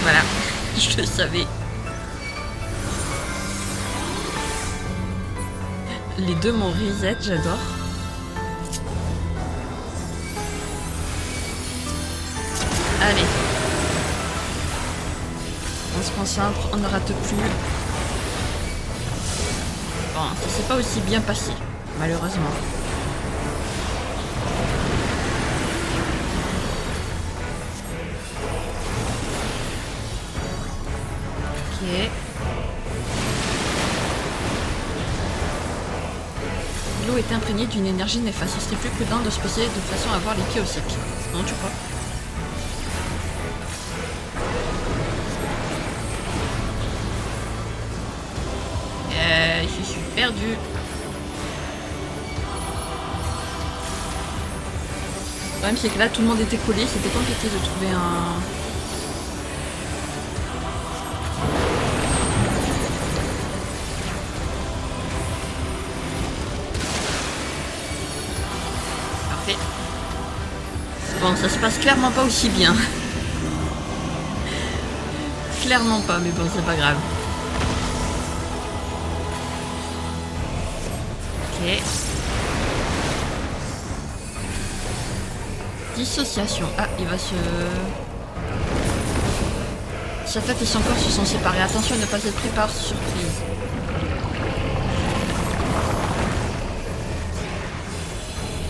Voilà, je le savais. Les deux m'ont reset, j'adore. Allez. On se concentre, on ne rate plus. Bon, ça s'est pas aussi bien passé, malheureusement. Ok. L'eau est imprégnée d'une énergie néfaste. Il serait plus prudent de se poser de façon à avoir les pieds au sec. Non, tu crois? Je suis perdu. Le problème c'est que là tout le monde était collé, c'était compliqué de trouver un... Parfait. Bon, ça se passe clairement pas aussi bien. Clairement pas, mais bon, c'est pas grave. Ok. Dissociation. Ah, il va se... Sa tête et son corps se sont séparés. Attention à ne pas être pris par surprise.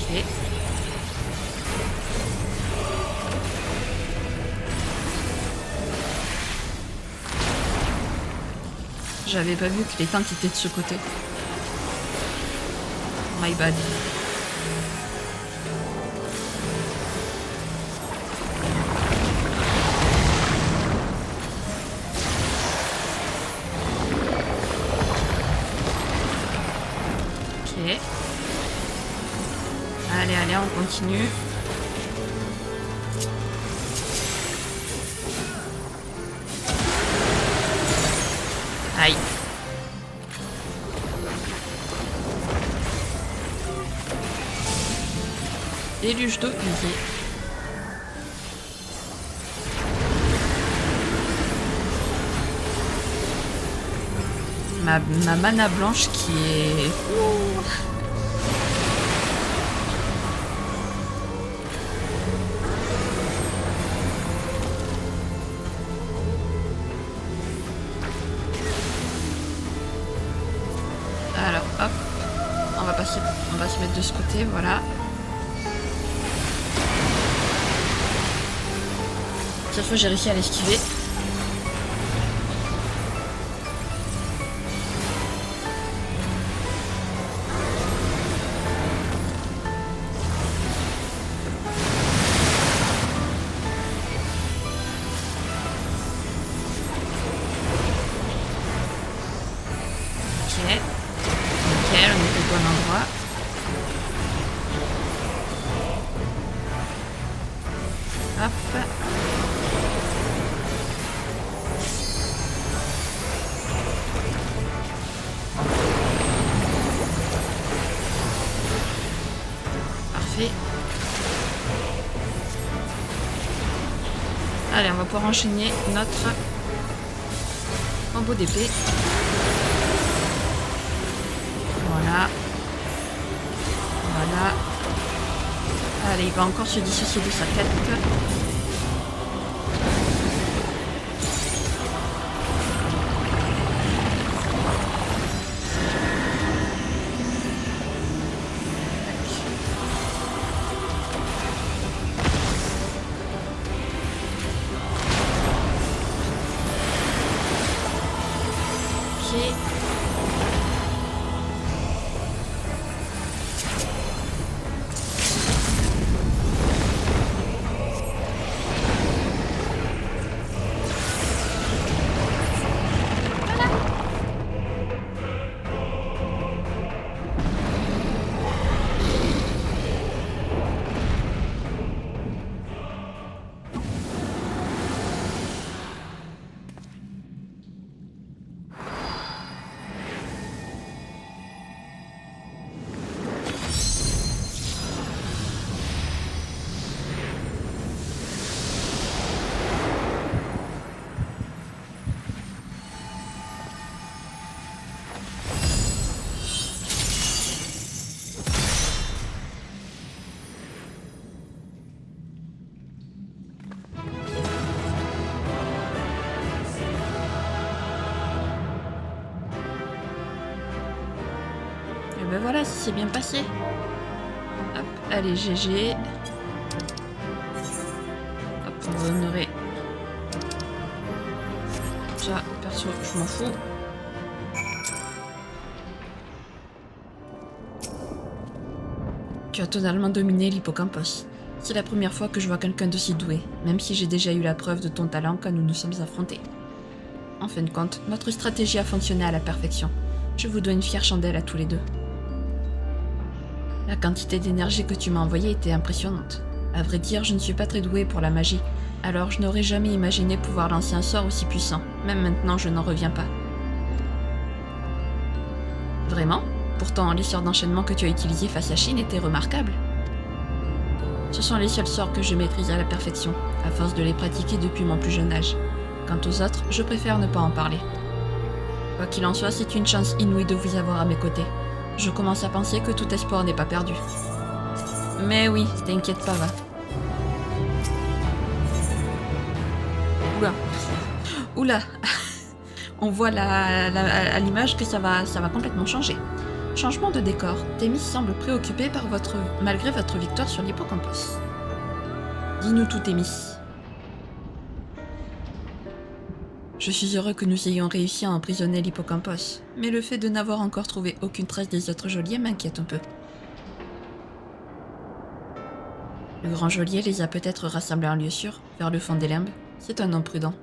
Ok. J'avais pas vu que les tentes étaient de ce côté. My bad. Ok. Allez, allez, on continue. Aïe. Déluge d'eau usée. Ma mana blanche qui est... Ouh. Alors, hop. On va se mettre de ce côté, voilà. Cette fois j'ai réussi à l'esquiver. Ok. Nickel, on est au bon endroit. Hop. Parfait. Allez, on va pouvoir enchaîner notre combo d'épée. Voilà. Voilà. Allez, il va encore se dissocier de sa tête. Ok. voilà, ça s'est bien passé. Hop, allez, GG. Hop, on va honorer. Ça, perso, je m'en fous. Tu as totalement dominé l'hippocampus. C'est la première fois que je vois quelqu'un d'aussi doué, même si j'ai déjà eu la preuve de ton talent quand nous nous sommes affrontés. En fin de compte, notre stratégie a fonctionné à la perfection. Je vous dois une fière chandelle à tous les deux. La quantité d'énergie que tu m'as envoyée était impressionnante. À vrai dire, je ne suis pas très douée pour la magie, alors je n'aurais jamais imaginé pouvoir lancer un sort aussi puissant. Même maintenant, je n'en reviens pas. Vraiment ? Pourtant, les sorts d'enchaînement que tu as utilisés face à Shin étaient remarquables. Ce sont les seuls sorts que je maîtrise à la perfection, à force de les pratiquer depuis mon plus jeune âge. Quant aux autres, je préfère ne pas en parler. Quoi qu'il en soit, c'est une chance inouïe de vous avoir à mes côtés. Je commence à penser que tout espoir n'est pas perdu. Mais oui, t'inquiète pas, va. Oula. Oula. On voit à l'image que ça va complètement changer. Changement de décor. Thémis semble préoccupé malgré votre victoire sur l'hippocampus. Dis-nous tout, Thémis. Je suis heureux que nous ayons réussi à emprisonner l'hippocampus, mais le fait de n'avoir encore trouvé aucune trace des autres geôliers m'inquiète un peu. Le grand geôlier les a peut-être rassemblés en lieu sûr, vers le fond des limbes. C'est un homme prudent.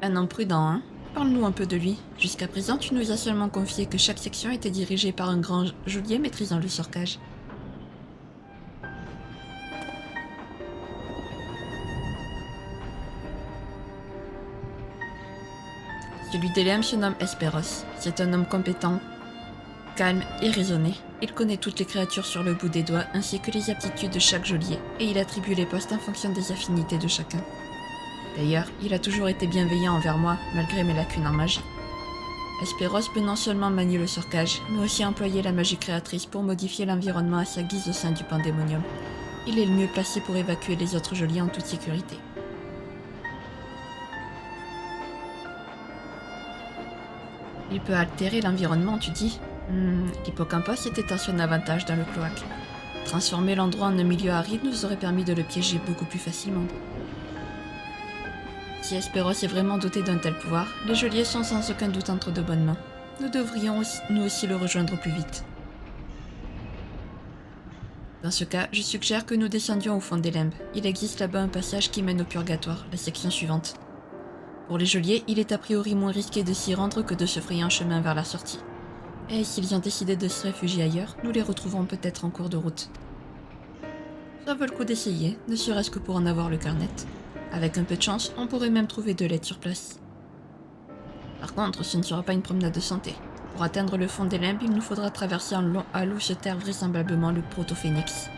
Un homme prudent, hein ? Parle-nous un peu de lui. Jusqu'à présent, tu nous as seulement confié que chaque section était dirigée par un grand geôlier maîtrisant le sorcage. Celui des limbes se nomme Hesperos. C'est un homme compétent, calme et raisonné. Il connaît toutes les créatures sur le bout des doigts ainsi que les aptitudes de chaque geôlier, et il attribue les postes en fonction des affinités de chacun. D'ailleurs, il a toujours été bienveillant envers moi, malgré mes lacunes en magie. Hesperos peut non seulement manier le sorcage, mais aussi employer la magie créatrice pour modifier l'environnement à sa guise au sein du pandémonium. Il est le mieux placé pour évacuer les autres geôliers en toute sécurité. Il peut altérer l'environnement, tu dis ? L'hippocampus était à son avantage dans le cloaque. Transformer l'endroit en un milieu aride nous aurait permis de le piéger beaucoup plus facilement. Si Hesperos est vraiment doté d'un tel pouvoir, les geôliers sont sans aucun doute entre de bonnes mains. Nous devrions nous aussi le rejoindre au plus vite. Dans ce cas, je suggère que nous descendions au fond des limbes. Il existe là-bas un passage qui mène au purgatoire, la section suivante. Pour les geôliers, il est a priori moins risqué de s'y rendre que de se frayer un chemin vers la sortie. Et s'ils ont décidé de se réfugier ailleurs, nous les retrouverons peut-être en cours de route. Ça vaut le coup d'essayer, ne serait-ce que pour en avoir le cœur net. Avec un peu de chance, on pourrait même trouver de l'aide sur place. Par contre, ce ne sera pas une promenade de santé. Pour atteindre le fond des limbes, il nous faudra traverser un long halo où se terre vraisemblablement le proto-phénix.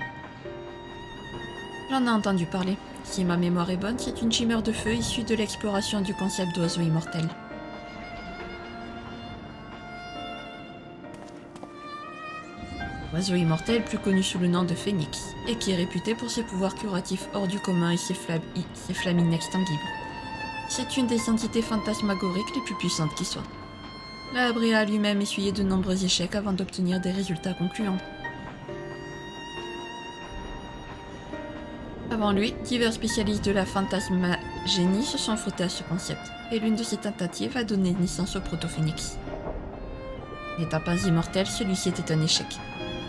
J'en ai entendu parler. Si ma mémoire est bonne, c'est une chimère de feu issue de l'exploration du concept d'oiseau immortel. Oiseau immortel plus connu sous le nom de Phénix, et qui est réputé pour ses pouvoirs curatifs hors du commun et ses flammes inextinguibles. C'est une des entités fantasmagoriques les plus puissantes qui soit. La Abrea a lui-même essuyé de nombreux échecs avant d'obtenir des résultats concluants. Avant lui, divers spécialistes de la fantasmagénie se sont frottés à ce concept, et l'une de ces tentatives a donné naissance au proto-phénix. N'étant pas immortel, celui-ci était un échec.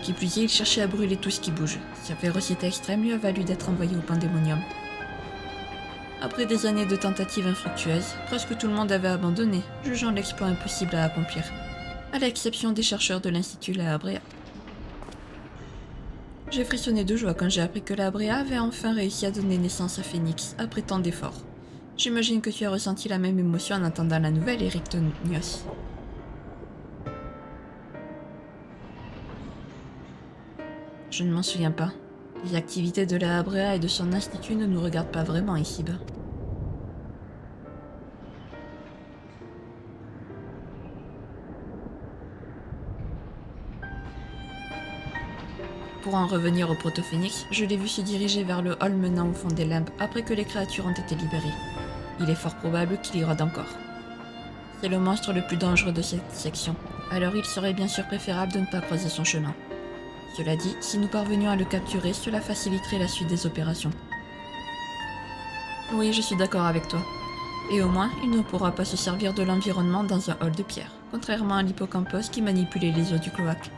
Qui plus est, il cherchait à brûler tout ce qui bouge. Sa férocité extrême lui a valu d'être envoyé au pandémonium. Après des années de tentatives infructueuses, presque tout le monde avait abandonné, jugeant l'exploit impossible à accomplir, à l'exception des chercheurs de l'Institut La Abrea. J'ai frissonné de joie quand j'ai appris que la Abrea avait enfin réussi à donner naissance à Phénix, après tant d'efforts. J'imagine que tu as ressenti la même émotion en entendant la nouvelle, Erictonios. Je ne m'en souviens pas. Les activités de la Abrea et de son institut ne nous regardent pas vraiment ici-bas. Pour en revenir au proto-phénix, je l'ai vu se diriger vers le hall menant au fond des limbes après que les créatures ont été libérées. Il est fort probable qu'il y rôde encore. C'est le monstre le plus dangereux de cette section. Alors il serait bien sûr préférable de ne pas croiser son chemin. Cela dit, si nous parvenions à le capturer, cela faciliterait la suite des opérations. Oui, je suis d'accord avec toi. Et au moins, il ne pourra pas se servir de l'environnement dans un hall de pierre, contrairement à l'hippocampus qui manipulait les eaux du cloaque.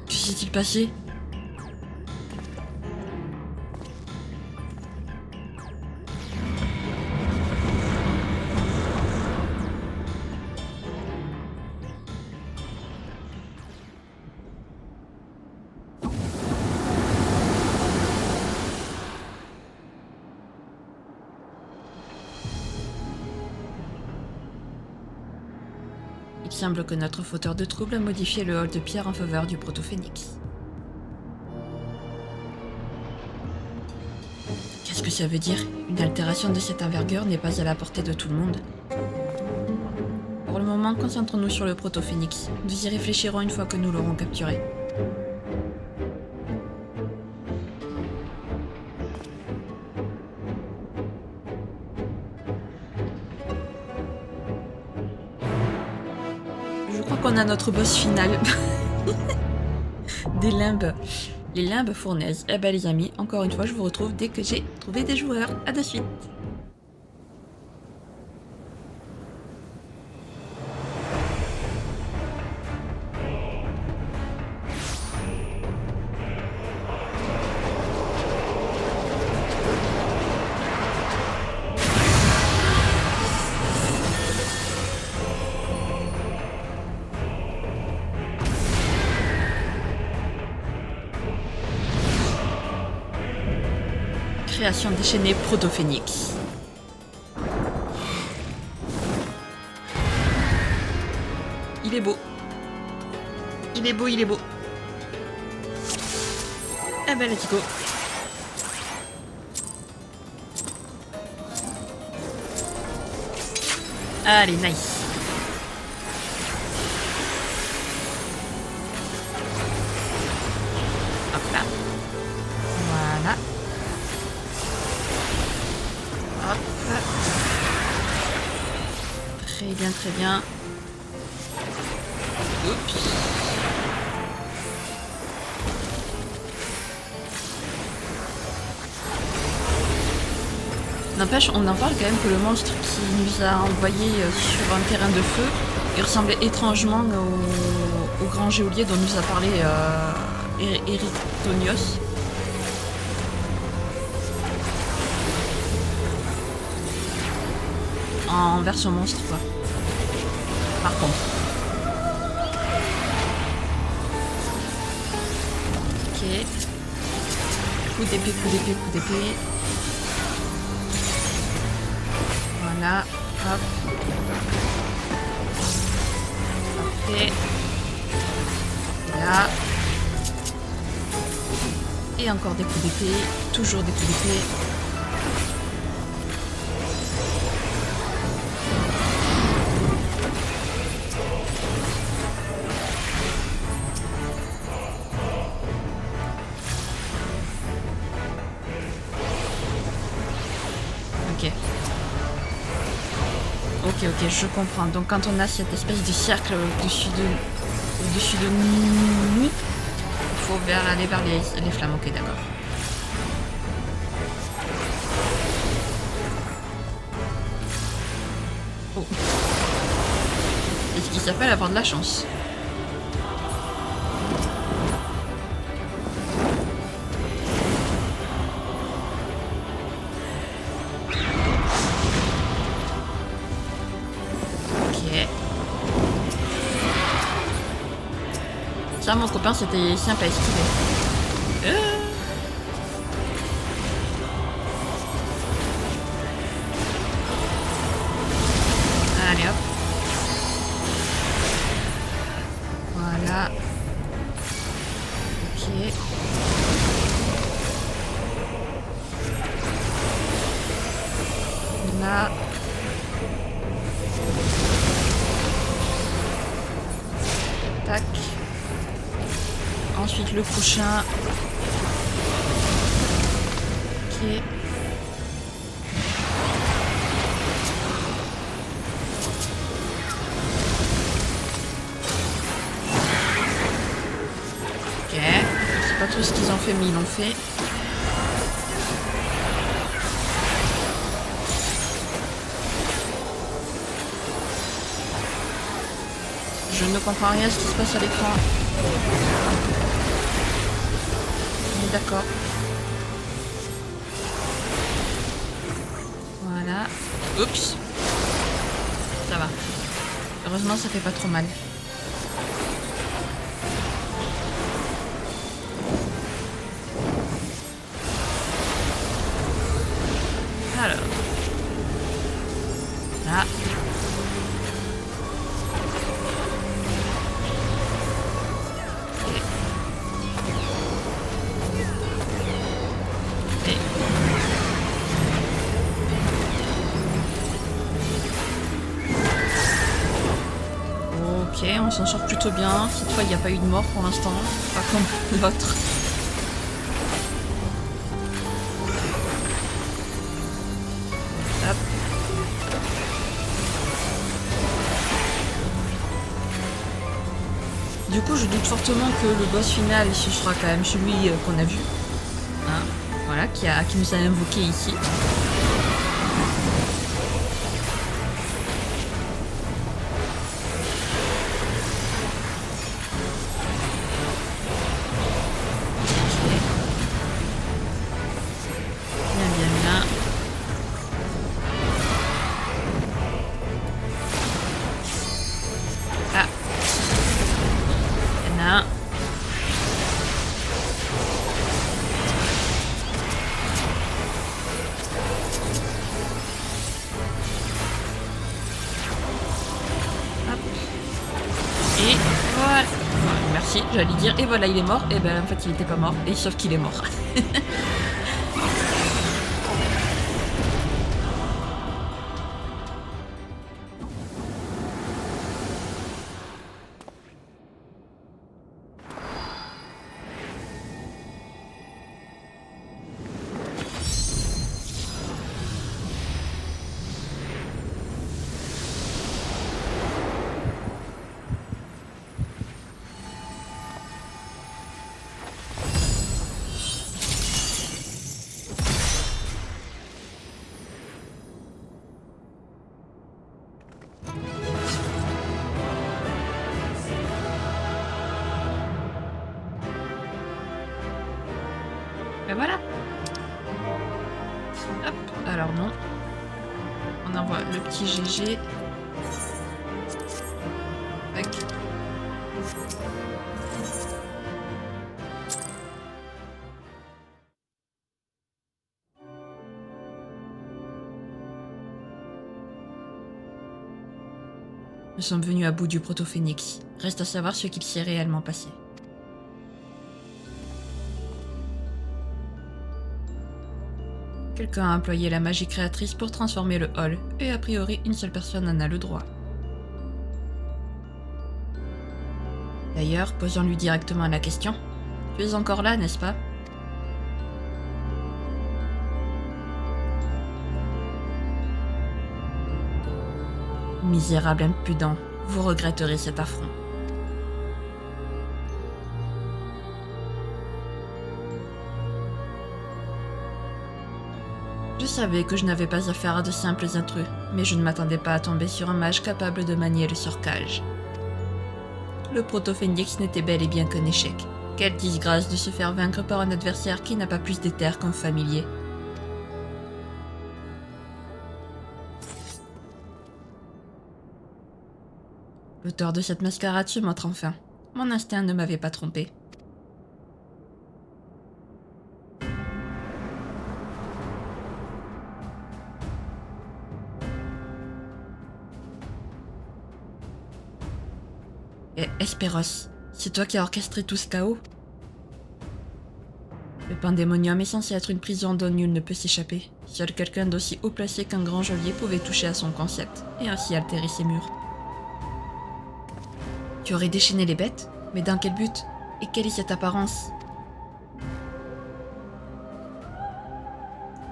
Que s'est-il passé? Il semble que notre fauteur de trouble a modifié le hall de pierre en faveur du proto-phénix. Qu'est-ce que ça veut dire? Une altération de cette envergure n'est pas à la portée de tout le monde. Pour le moment, concentrons-nous sur le proto-phénix. Nous y réfléchirons une fois que nous l'aurons capturé. Je crois qu'on a notre boss final. Des limbes. Les limbes fournaises. Eh ben les amis, encore une fois, je vous retrouve dès que j'ai trouvé des joueurs. À de suite. Création déchaînée proto-phénix. Il est beau. Il est beau, il est beau. Eh ben, let's go. Allez, nice. Hop là. Voilà. Hop. Très bien, très bien. Oups. N'empêche, on en parle quand même que le monstre qui nous a envoyé sur un terrain de feu, il ressemblait étrangement au grand géolier dont nous a parlé Erytonios. En version monstre, quoi. Par contre. Ok. Coup d'épée, coup d'épée, coup d'épée. Voilà. Hop. Parfait. Là. Et encore des coups d'épée. Toujours des coups d'épée. Ok, je comprends. Donc quand on a cette espèce de cercle au-dessus de nous, il faut aller vers les flammes. Ok, d'accord. Oh. qui s'appelle avoir de la chance. Ok. Ça, mon copain, c'était simple à esquiver. Allez hop. Voilà. Ok. Là. Tac. Ensuite le prochain. Ok. Ok. Je sais pas trop ce qu'ils ont fait, mais ils l'ont fait. Je ne comprends rien à ce qui se passe à l'écran. On est d'accord. Voilà. Oups. Ça va. Heureusement, ça fait pas trop mal. Alors. Là. Ok, on s'en sort plutôt bien. Cette fois, il n'y a pas eu de mort pour l'instant. Pas comme l'autre. Hop. Du coup, je doute fortement que le boss final, ce sera quand même celui qu'on a vu. Hein, voilà, qui nous a invoqué ici. Et voilà. Merci, j'allais dire, et voilà, il est mort. Et ben en fait, il était pas mort. Et sauf qu'il est mort. Et voilà. Hop, alors non. On envoie le petit GG. Tac. Nous sommes venus à bout du Proto-Phénix. Reste à savoir ce qu'il s'est réellement passé. Quelqu'un a employé la magie créatrice pour transformer le hall, et a priori une seule personne en a le droit. D'ailleurs, posons-lui directement la question. Tu es encore là, n'est-ce pas? Misérable impudent, vous regretterez cet affront. Je savais que je n'avais pas affaire à de simples intrus, mais je ne m'attendais pas à tomber sur un mage capable de manier le sorcage. Le proto-phénix n'était bel et bien qu'un échec. Quelle disgrâce de se faire vaincre par un adversaire qui n'a pas plus d'éther qu'un familier. L'auteur de cette mascarade se montre enfin. Mon instinct ne m'avait pas trompé. Et Hesperos, c'est toi qui as orchestré tout ce chaos? Le pandémonium est censé être une prison dont nul ne peut s'échapper. Seul quelqu'un d'aussi haut placé qu'un grand geôlier pouvait toucher à son concept, et ainsi altérer ses murs. Tu aurais déchaîné les bêtes? Mais dans quel but? Et quelle est cette apparence?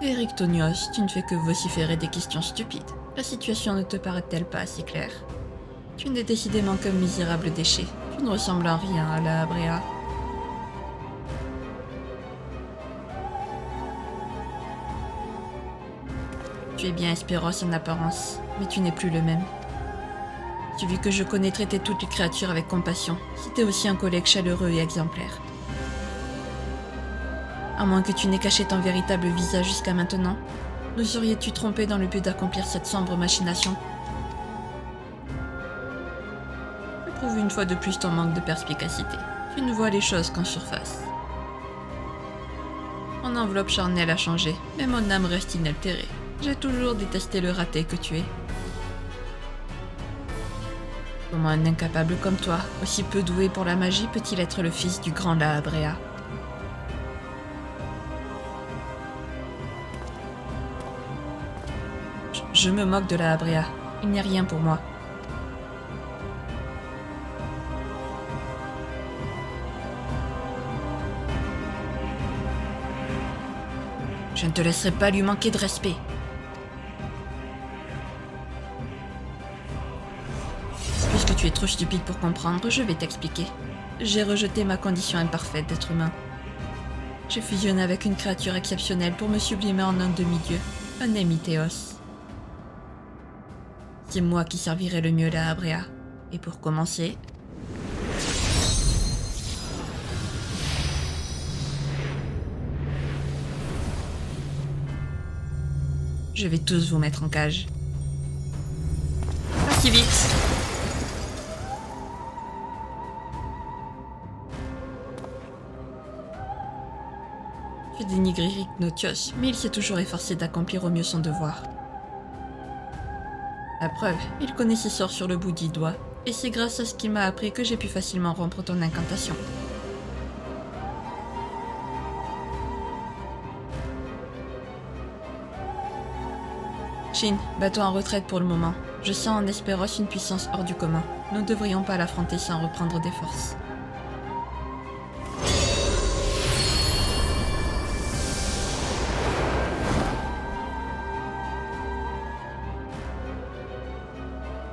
Erictonios, tu ne fais que vociférer des questions stupides. La situation ne te paraît-elle pas assez claire? Tu n'es décidément qu'un misérable déchet. Tu ne ressembles en rien à la Abrea. Tu es bien Hesperos en apparence, mais tu n'es plus le même. Celui que je connais traitait toutes les créatures avec compassion. C'était aussi un collègue chaleureux et exemplaire. À moins que tu n'aies caché ton véritable visage jusqu'à maintenant, nous auriez-tu trompé dans le but d'accomplir cette sombre machination? Je prouve une fois de plus ton manque de perspicacité. Tu ne vois les choses qu'en surface. Mon enveloppe charnelle a changé, mais mon âme reste inaltérée. J'ai toujours détesté le raté que tu es. Comment un incapable comme toi, aussi peu doué pour la magie, peut-il être le fils du grand Laabrea? Je me moque de Laabrea. Il n'est rien pour moi. Je ne te laisserai pas lui manquer de respect. Puisque tu es trop stupide pour comprendre, je vais t'expliquer. J'ai rejeté ma condition imparfaite d'être humain. J'ai fusionné avec une créature exceptionnelle pour me sublimer en un demi-dieu, un Émithéos. C'est moi qui servirai le mieux la Abrea. Et pour commencer... je vais tous vous mettre en cage. Pas si vite! Je dénigre Erictonios, mais il s'est toujours efforcé d'accomplir au mieux son devoir. La preuve, il connaît ses sorts sur le bout du doigt, et c'est grâce à ce qu'il m'a appris que j'ai pu facilement rompre ton incantation. Shin, bats-toi en retraite pour le moment. Je sens en Hesperos une puissance hors du commun. Nous ne devrions pas l'affronter sans reprendre des forces.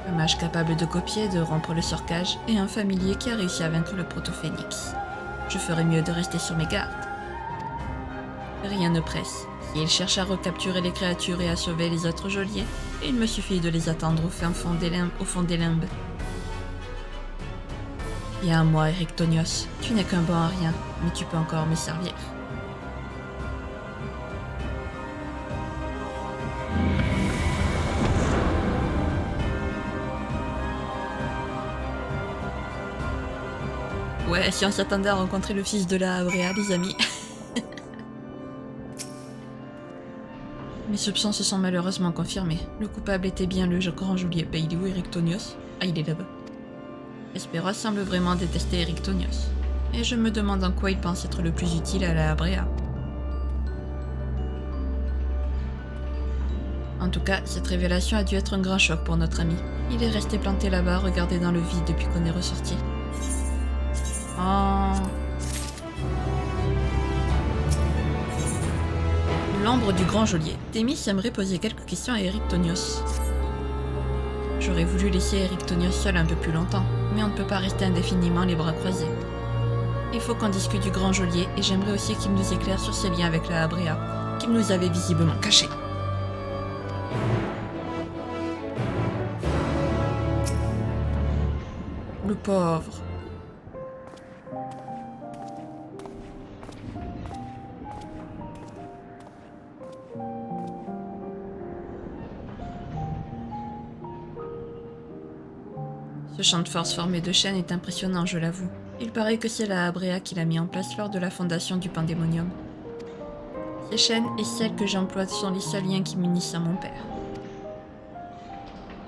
Un mage capable de copier, de rompre le sorcage, et un familier qui a réussi à vaincre le proto-phénix. Je ferais mieux de rester sur mes gardes. Rien ne presse. Si il cherche à recapturer les créatures et à sauver les autres geôliers, il me suffit de les attendre au fond des limbes. Et à moi, Erictonios, tu n'es qu'un bon à rien, mais tu peux encore me servir. Ouais, si on s'attendait à rencontrer le fils de la Abrea, les amis. Mes soupçons se sont malheureusement confirmés. Le coupable était bien le grand geôlier Bailey ou Erictonios. Ah, il est là-bas. Hesperos semble vraiment détester Erictonios. Et je me demande en quoi il pense être le plus utile à la Abrea. En tout cas, cette révélation a dû être un grand choc pour notre ami. Il est resté planté là-bas, regardé dans le vide depuis qu'on est ressorti. Oh... L'ombre du grand geôlier. Thémis aimerait poser quelques questions à Erictonios. J'aurais voulu laisser Erictonios seul un peu plus longtemps, mais on ne peut pas rester indéfiniment les bras croisés. Il faut qu'on discute du grand geôlier et j'aimerais aussi qu'il nous éclaire sur ses liens avec la Abrea, qu'il nous avait visiblement cachés. Le pauvre. Ce champ de force formé de chaînes est impressionnant, je l'avoue. Il paraît que c'est la Abrea qui l'a mis en place lors de la fondation du Pandémonium. Ces chaînes et celles que j'emploie sont les seuls liens qui m'unissent à mon père.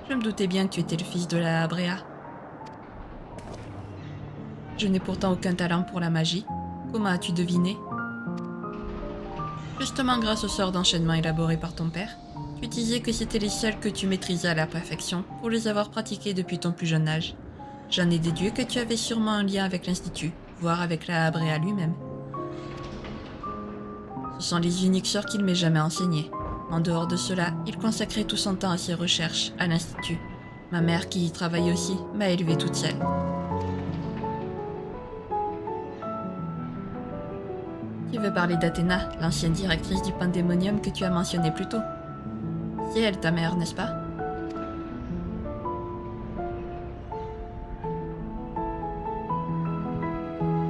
Je me doutais bien que tu étais le fils de la Abrea. Je n'ai pourtant aucun talent pour la magie. Comment as-tu deviné? Justement grâce au sort d'enchaînement élaboré par ton père, tu disais que c'était les seuls que tu maîtrisais à la perfection pour les avoir pratiqués depuis ton plus jeune âge. J'en ai déduit que tu avais sûrement un lien avec l'Institut, voire avec la Abrea lui-même. Ce sont les uniques sorts qu'il m'ait jamais enseignés. En dehors de cela, il consacrait tout son temps à ses recherches, à l'Institut. Ma mère, qui y travaillait aussi, m'a élevée toute seule. Tu veux parler d'Athéna, l'ancienne directrice du Pandémonium que tu as mentionné plus tôt? C'est elle ta mère, n'est-ce pas?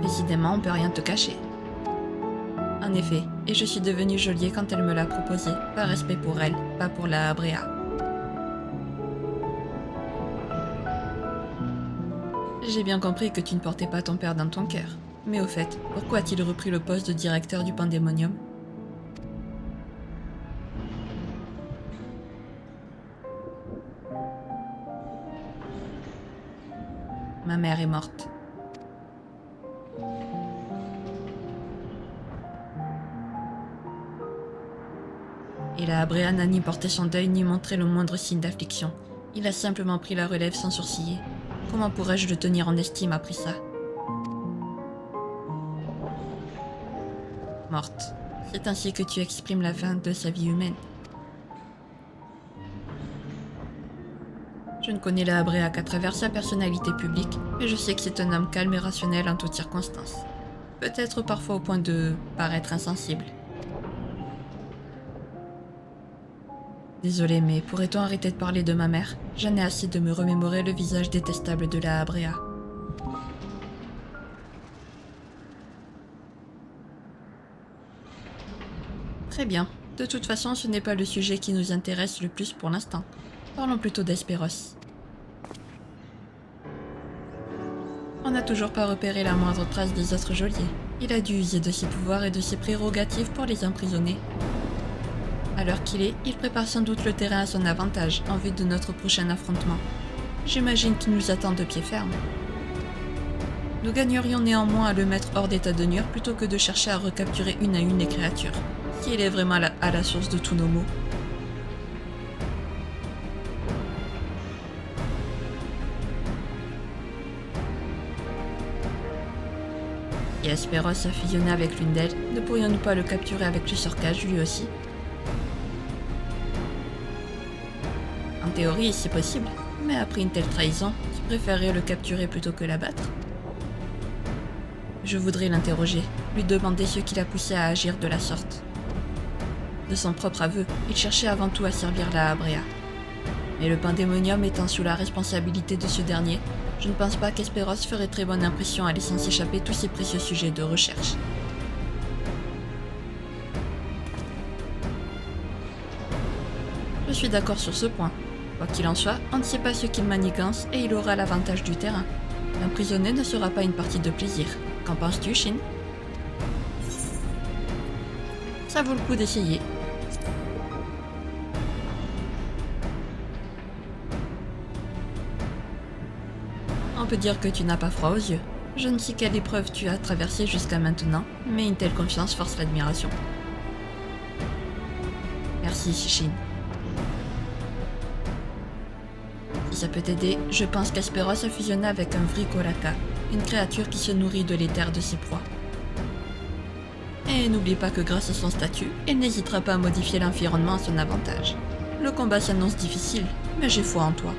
Décidément, on peut rien te cacher. En effet, et je suis devenue geôlier quand elle me l'a proposé, par respect pour elle, pas pour la Abrea. J'ai bien compris que tu ne portais pas ton père dans ton cœur. Mais au fait, pourquoi a-t-il repris le poste de directeur du Pandémonium? Ma mère est morte. Et la Abrea n'a ni porté son deuil ni montré le moindre signe d'affliction. Il a simplement pris la relève sans sourciller. Comment pourrais-je le tenir en estime après ça? Morte. C'est ainsi que tu exprimes la fin de sa vie humaine. Je ne connais la Abrea qu'à travers sa personnalité publique, mais je sais que c'est un homme calme et rationnel en toutes circonstances. Peut-être parfois au point de paraître insensible. Désolée, mais pourrait-on arrêter de parler de ma mère? J'en ai assez de me remémorer le visage détestable de la Abrea. Très bien. De toute façon, ce n'est pas le sujet qui nous intéresse le plus pour l'instant. Parlons plutôt d'Hespéros. On n'a toujours pas repéré la moindre trace des autres geôliers. Il a dû user de ses pouvoirs et de ses prérogatives pour les emprisonner. À l'heure qu'il est, il prépare sans doute le terrain à son avantage, en vue de notre prochain affrontement. J'imagine qu'il nous attend de pied ferme. Nous gagnerions néanmoins à le mettre hors d'état de nuire plutôt que de chercher à recapturer une à une les créatures, si il est vraiment à la source de tous nos maux. Et Hespéros a fusionné avec l'une d'elles, ne pourrions-nous pas le capturer avec le sorcage lui aussi? En théorie, c'est possible, mais après une telle trahison, tu préférerais le capturer plutôt que l'abattre? Je voudrais l'interroger, lui demander ce qui l'a poussé à agir de la sorte. De son propre aveu, il cherchait avant tout à servir la Abrea. Mais le Pandémonium étant sous la responsabilité de ce dernier, je ne pense pas qu'Hespéros ferait très bonne impression à laisser s'échapper tous ces précieux sujets de recherche. Je suis d'accord sur ce point. Quoi qu'il en soit, on ne sait pas ce qu'il manigance et il aura l'avantage du terrain. L'emprisonner ne sera pas une partie de plaisir. Qu'en penses-tu, Shin? Ça vaut le coup d'essayer. On peut dire que tu n'as pas froid aux yeux. Je ne sais quelle épreuve tu as traversée jusqu'à maintenant, mais une telle confiance force l'admiration. Merci, Shin. Si ça peut t'aider, je pense qu'Hespéros a fusionné avec un Vrikolaka, une créature qui se nourrit de l'éther de ses proies. Et n'oublie pas que grâce à son statut, il n'hésitera pas à modifier l'environnement à son avantage. Le combat s'annonce difficile, mais j'ai foi en toi.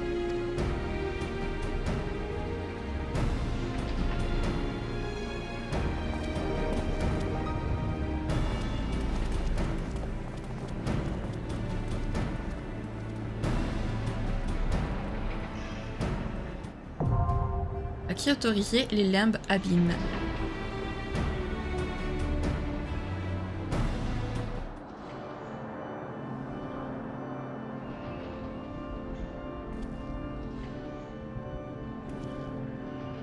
À qui autoriser les limbes abîmes?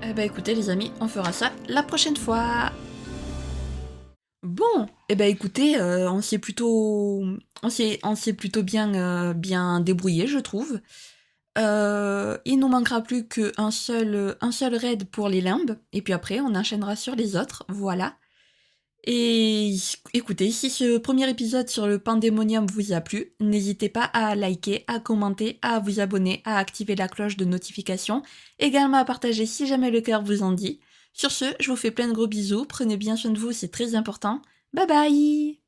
Eh bah écoutez les amis, on fera ça la prochaine fois. Bon, eh ben écoutez, on s'est plutôt bien débrouillé, je trouve. Il nous manquera plus qu'un seul raid pour les limbes, et puis après on enchaînera sur les autres, voilà. Et écoutez, si ce premier épisode sur le pandémonium vous a plu, n'hésitez pas à liker, à commenter, à vous abonner, à activer la cloche de notification, également à partager si jamais le cœur vous en dit. Sur ce, je vous fais plein de gros bisous, prenez bien soin de vous, c'est très important. Bye bye!